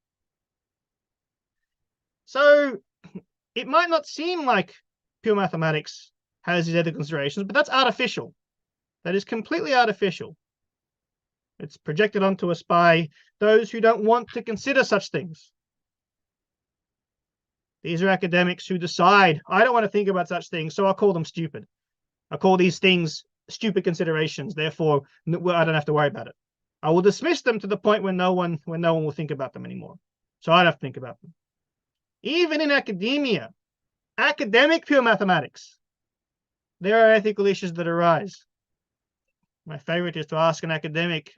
So it might not seem like pure mathematics has these other considerations, but that's artificial. That is completely artificial. It's projected onto us by those who don't want to consider such things. These are academics who decide, I don't want to think about such things, so I'll call them stupid. I'll call these things stupid considerations, therefore I don't have to worry about it. I will dismiss them to the point when no one will think about them anymore. So I don't have to think about them. Even in academia, academic pure mathematics, there are ethical issues that arise. My favorite is to ask an academic,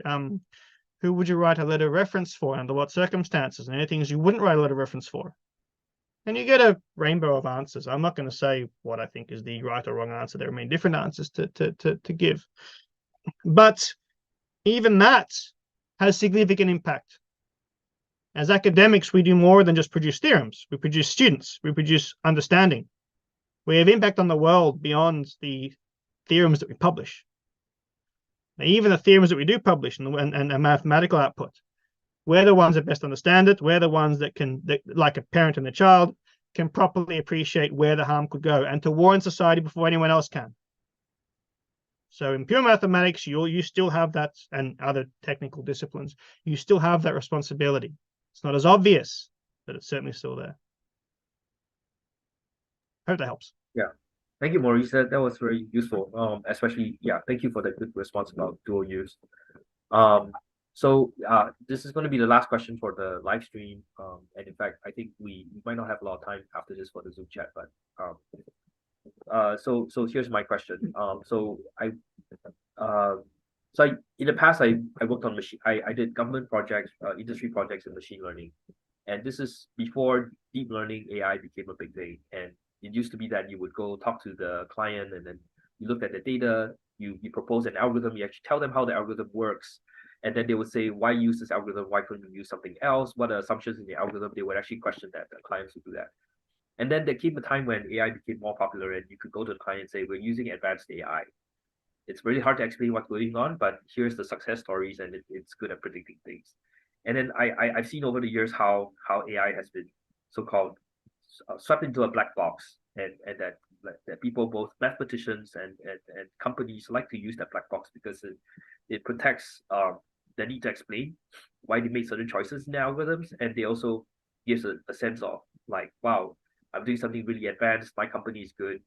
Who would you write a letter of reference for, and under what circumstances, and any things you wouldn't write a letter of reference for? And you get a rainbow of answers. I'm not going to say what I think is the right or wrong answer. There are many different answers to give. But even that has significant impact. As academics, we do more than just produce theorems. We produce students. We produce understanding. We have impact on the world beyond the theorems that we publish. Now, even the theorems that we do publish and mathematical output, we're the ones that best understand it. We're the ones that like a parent and a child, can properly appreciate where the harm could go and to warn society before anyone else can. So in pure mathematics, you still have that, and other technical disciplines, you still have that responsibility. It's not as obvious, but it's certainly still there. Hope that helps. Yeah. Thank you, Maurice. That was very useful. Especially, yeah, thank you for the good response about dual use. So this is going to be the last question for the live stream. And in fact, I think we might not have a lot of time after this for the Zoom chat, but so here's my question. In the past, I worked on machine. I did government projects, industry projects in machine learning, and this is before deep learning AI became a big thing. And it used to be that you would go talk to the client, and then you look at the data, you propose an algorithm, you actually tell them how the algorithm works, and then they would say, why use this algorithm? Why couldn't you use something else? What are assumptions in the algorithm? They would actually question that. The clients would do that. And then there came a time when AI became more popular, and you could go to the client and say, we're using advanced AI. It's really hard to explain what's going on, but here's the success stories, and it's good at predicting things. And then I've seen over the years how AI has been so-called swept into a black box, and that people, both mathematicians and companies, like to use that black box because it protects the need to explain why they made certain choices in the algorithms, and they also gives a sense of like, wow, I'm doing something really advanced, my company is good.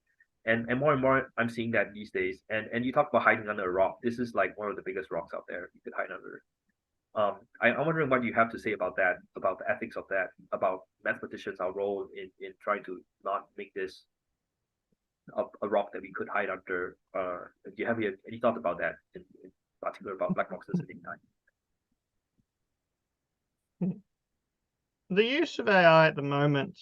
And more I'm seeing that these days. And you talk about hiding under a rock. This is like one of the biggest rocks out there you could hide under. I'm wondering what you have to say about that, about the ethics of that, about mathematicians, our role in trying to not make this a rock that we could hide under. Do you have any thoughts about that, in particular about black boxes in AI? The use of AI at the moment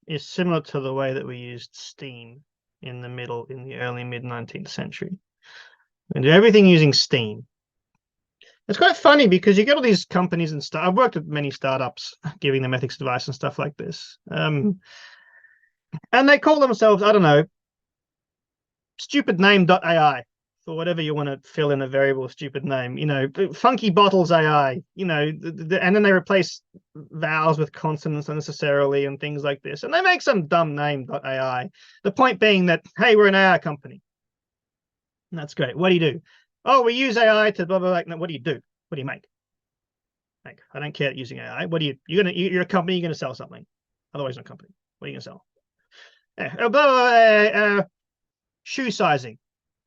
is similar to the way that we used steam in the early mid-19th century. We do everything using steam. It's quite funny because you get all these companies and stuff. I've worked with many startups giving them ethics advice and stuff like this. And they call themselves, I don't know, stupid name.ai, for whatever you want to fill in a variable stupid name, funky bottles AI, and then they replace vowels with consonants unnecessarily and things like this. And they make some dumb name.ai. The point being that, hey, we're an AI company. And that's great. What do you do? Oh, we use AI to blah, blah, blah. No, what do you do? What do you make? Like, I don't care using AI. What do you're a company, you're going to sell something. Otherwise, not a company. What are you going to sell? Blah, blah, blah, shoe sizing.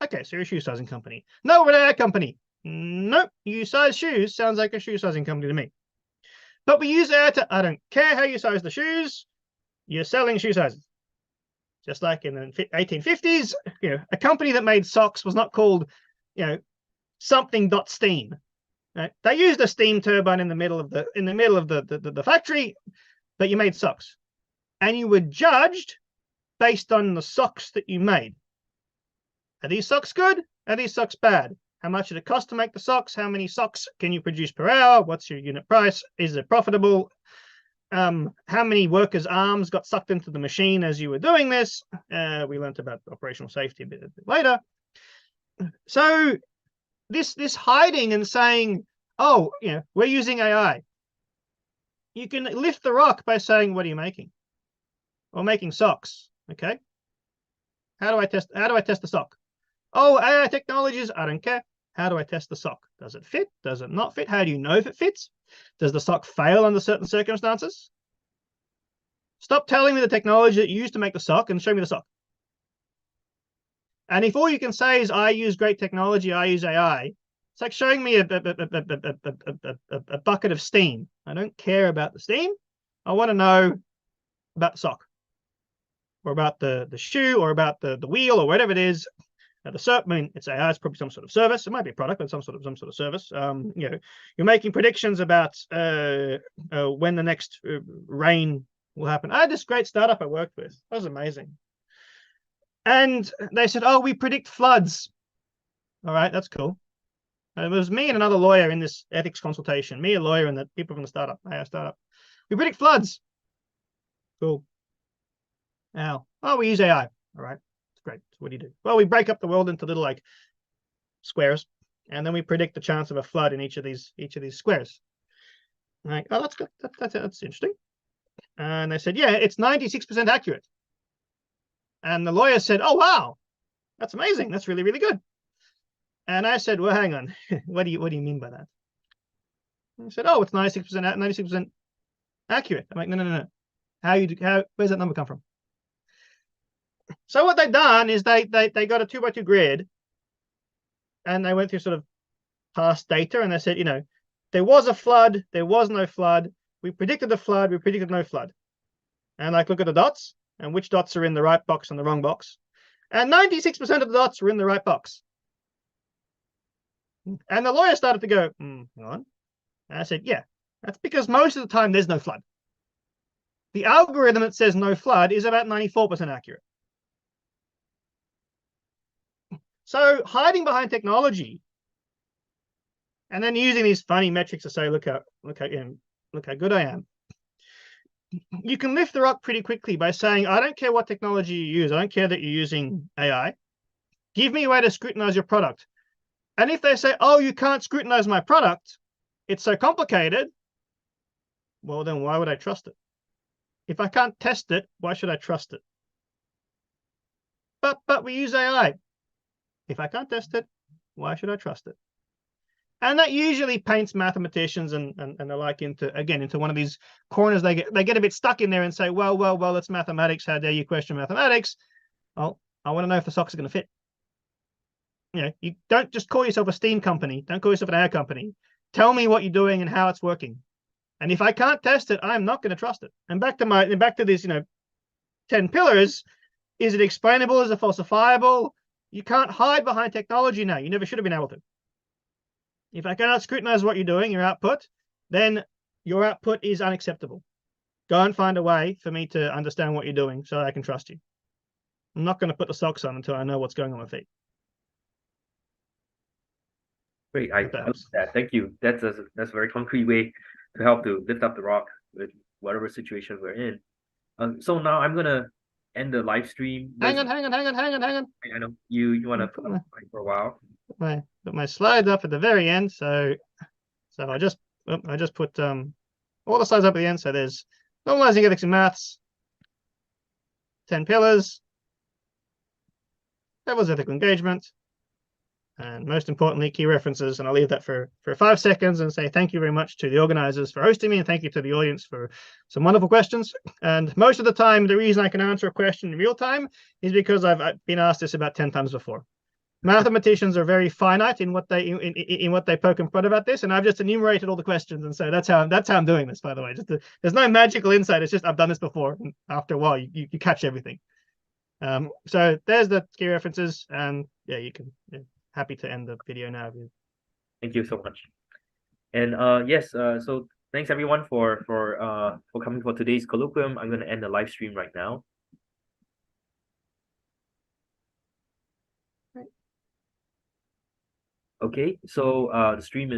Okay, so you're a shoe sizing company. No, we're an AI company. Nope, you size shoes. Sounds like a shoe sizing company to me. But we use AI to, I don't care how you size the shoes. You're selling shoe sizes. Just like in the 1850s, a company that made socks was not called, something.steam. Right? They used a steam turbine in the middle of the factory, but you made socks, and you were judged based on the socks that you made. Are these socks good? Are these socks bad? How much did it cost to make the socks? How many socks can you produce per hour? What's your unit price? Is it profitable? How many workers' arms got sucked into the machine as you were doing this? We learned about operational safety a bit later. So this hiding and saying, oh, we're using AI. You can lift the rock by saying, what are you making? Or making socks. Okay. How do I test the sock? Oh, AI technologies, I don't care. How do I test the sock? Does it fit? Does it not fit? How do you know if it fits? Does the sock fail under certain circumstances? Stop telling me the technology that you used to make the sock and show me the sock. And if all you can say is, I use great technology, I use AI, it's like showing me a bucket of steam. I don't care about the steam. I want to know about the sock, or about the shoe, or about the wheel, or whatever it is. I mean, it's AI. It's probably some sort of service. It might be a product, but some sort of service. You know, you're making predictions about when the next rain will happen. I had this great startup I worked with. That was amazing. And they said, "Oh, we predict floods." All right, that's cool. It was me and another lawyer in this ethics consultation. Me, a lawyer, and the people from the startup, AI startup. We predict floods. Cool. Now, oh, we use AI. All right. Great. So what do you do? Well, we break up the world into little like squares, and then we predict the chance of a flood in each of these squares. I'm like, oh, that's good. That's interesting. And they said, yeah, it's 96% accurate. And the lawyer said, oh wow, that's amazing. That's really, really good. And I said, well, hang on, what do you mean by that? And he said, oh, it's 96% accurate. I'm like, no. Where's that number come from? So what they've done is they got a 2x2 grid, and they went through sort of past data, and they said, you know, there was a flood, there was no flood, we predicted the flood, we predicted no flood. And like, look at the dots, and which dots are in the right box and the wrong box. And 96% of the dots were in the right box. And the lawyer started to go, hang on. And I said, yeah, that's because most of the time there's no flood. The algorithm that says no flood is about 94% accurate. So hiding behind technology and then using these funny metrics to say, look how good I am. You can lift the rock pretty quickly by saying, I don't care what technology you use. I don't care that you're using AI. Give me a way to scrutinize your product. And if they say, oh, you can't scrutinize my product, it's so complicated, well, then why would I trust it? If I can't test it, why should I trust it? But we use AI. If I can't test it, why should I trust it? And that usually paints mathematicians and the like into one of these corners. They get a bit stuck in there and say, well, it's mathematics. How dare you question mathematics? Well, I want to know if the socks are going to fit. You know, you don't just call yourself a steam company. Don't call yourself an air company. Tell me what you're doing and how it's working. And if I can't test it, I'm not going to trust it. And back to this, 10 pillars. Is it explainable? Is it falsifiable? You can't hide behind technology now. You never should have been able to. If I cannot scrutinize what you're doing, your output, then your output is unacceptable. Go and find a way for me to understand what you're doing so I can trust you. I'm not going to put the socks on until I know what's going on my feet. Great, I love that. Thank you. That's a very concrete way to help to lift up the rock with whatever situation we're in. So now I'm gonna end the live stream. Hang on. I know you want to put up for a while. Put my slides up at the very end. So I just put all the slides up at the end. So there's normalizing ethics in maths, 10 pillars, levels of ethical engagement, and most importantly, key references. And I'll leave that for 5 seconds and say thank you very much to the organizers for hosting me, and thank you to the audience for some wonderful questions. And most of the time, the reason I can answer a question in real time is because I've been asked this about 10 times before. Mathematicians are very finite in what they poke and prod about this, and I've just enumerated all the questions, and so that's how I'm doing this. By the way, there's no magical insight. It's just I've done this before, and after a while, you catch everything. So there's the key references, and yeah, you can. Yeah, happy to end the video now. Thank you so much. And yes, so thanks everyone for coming for today's colloquium. I'm going to end the live stream right now. Okay, so the stream is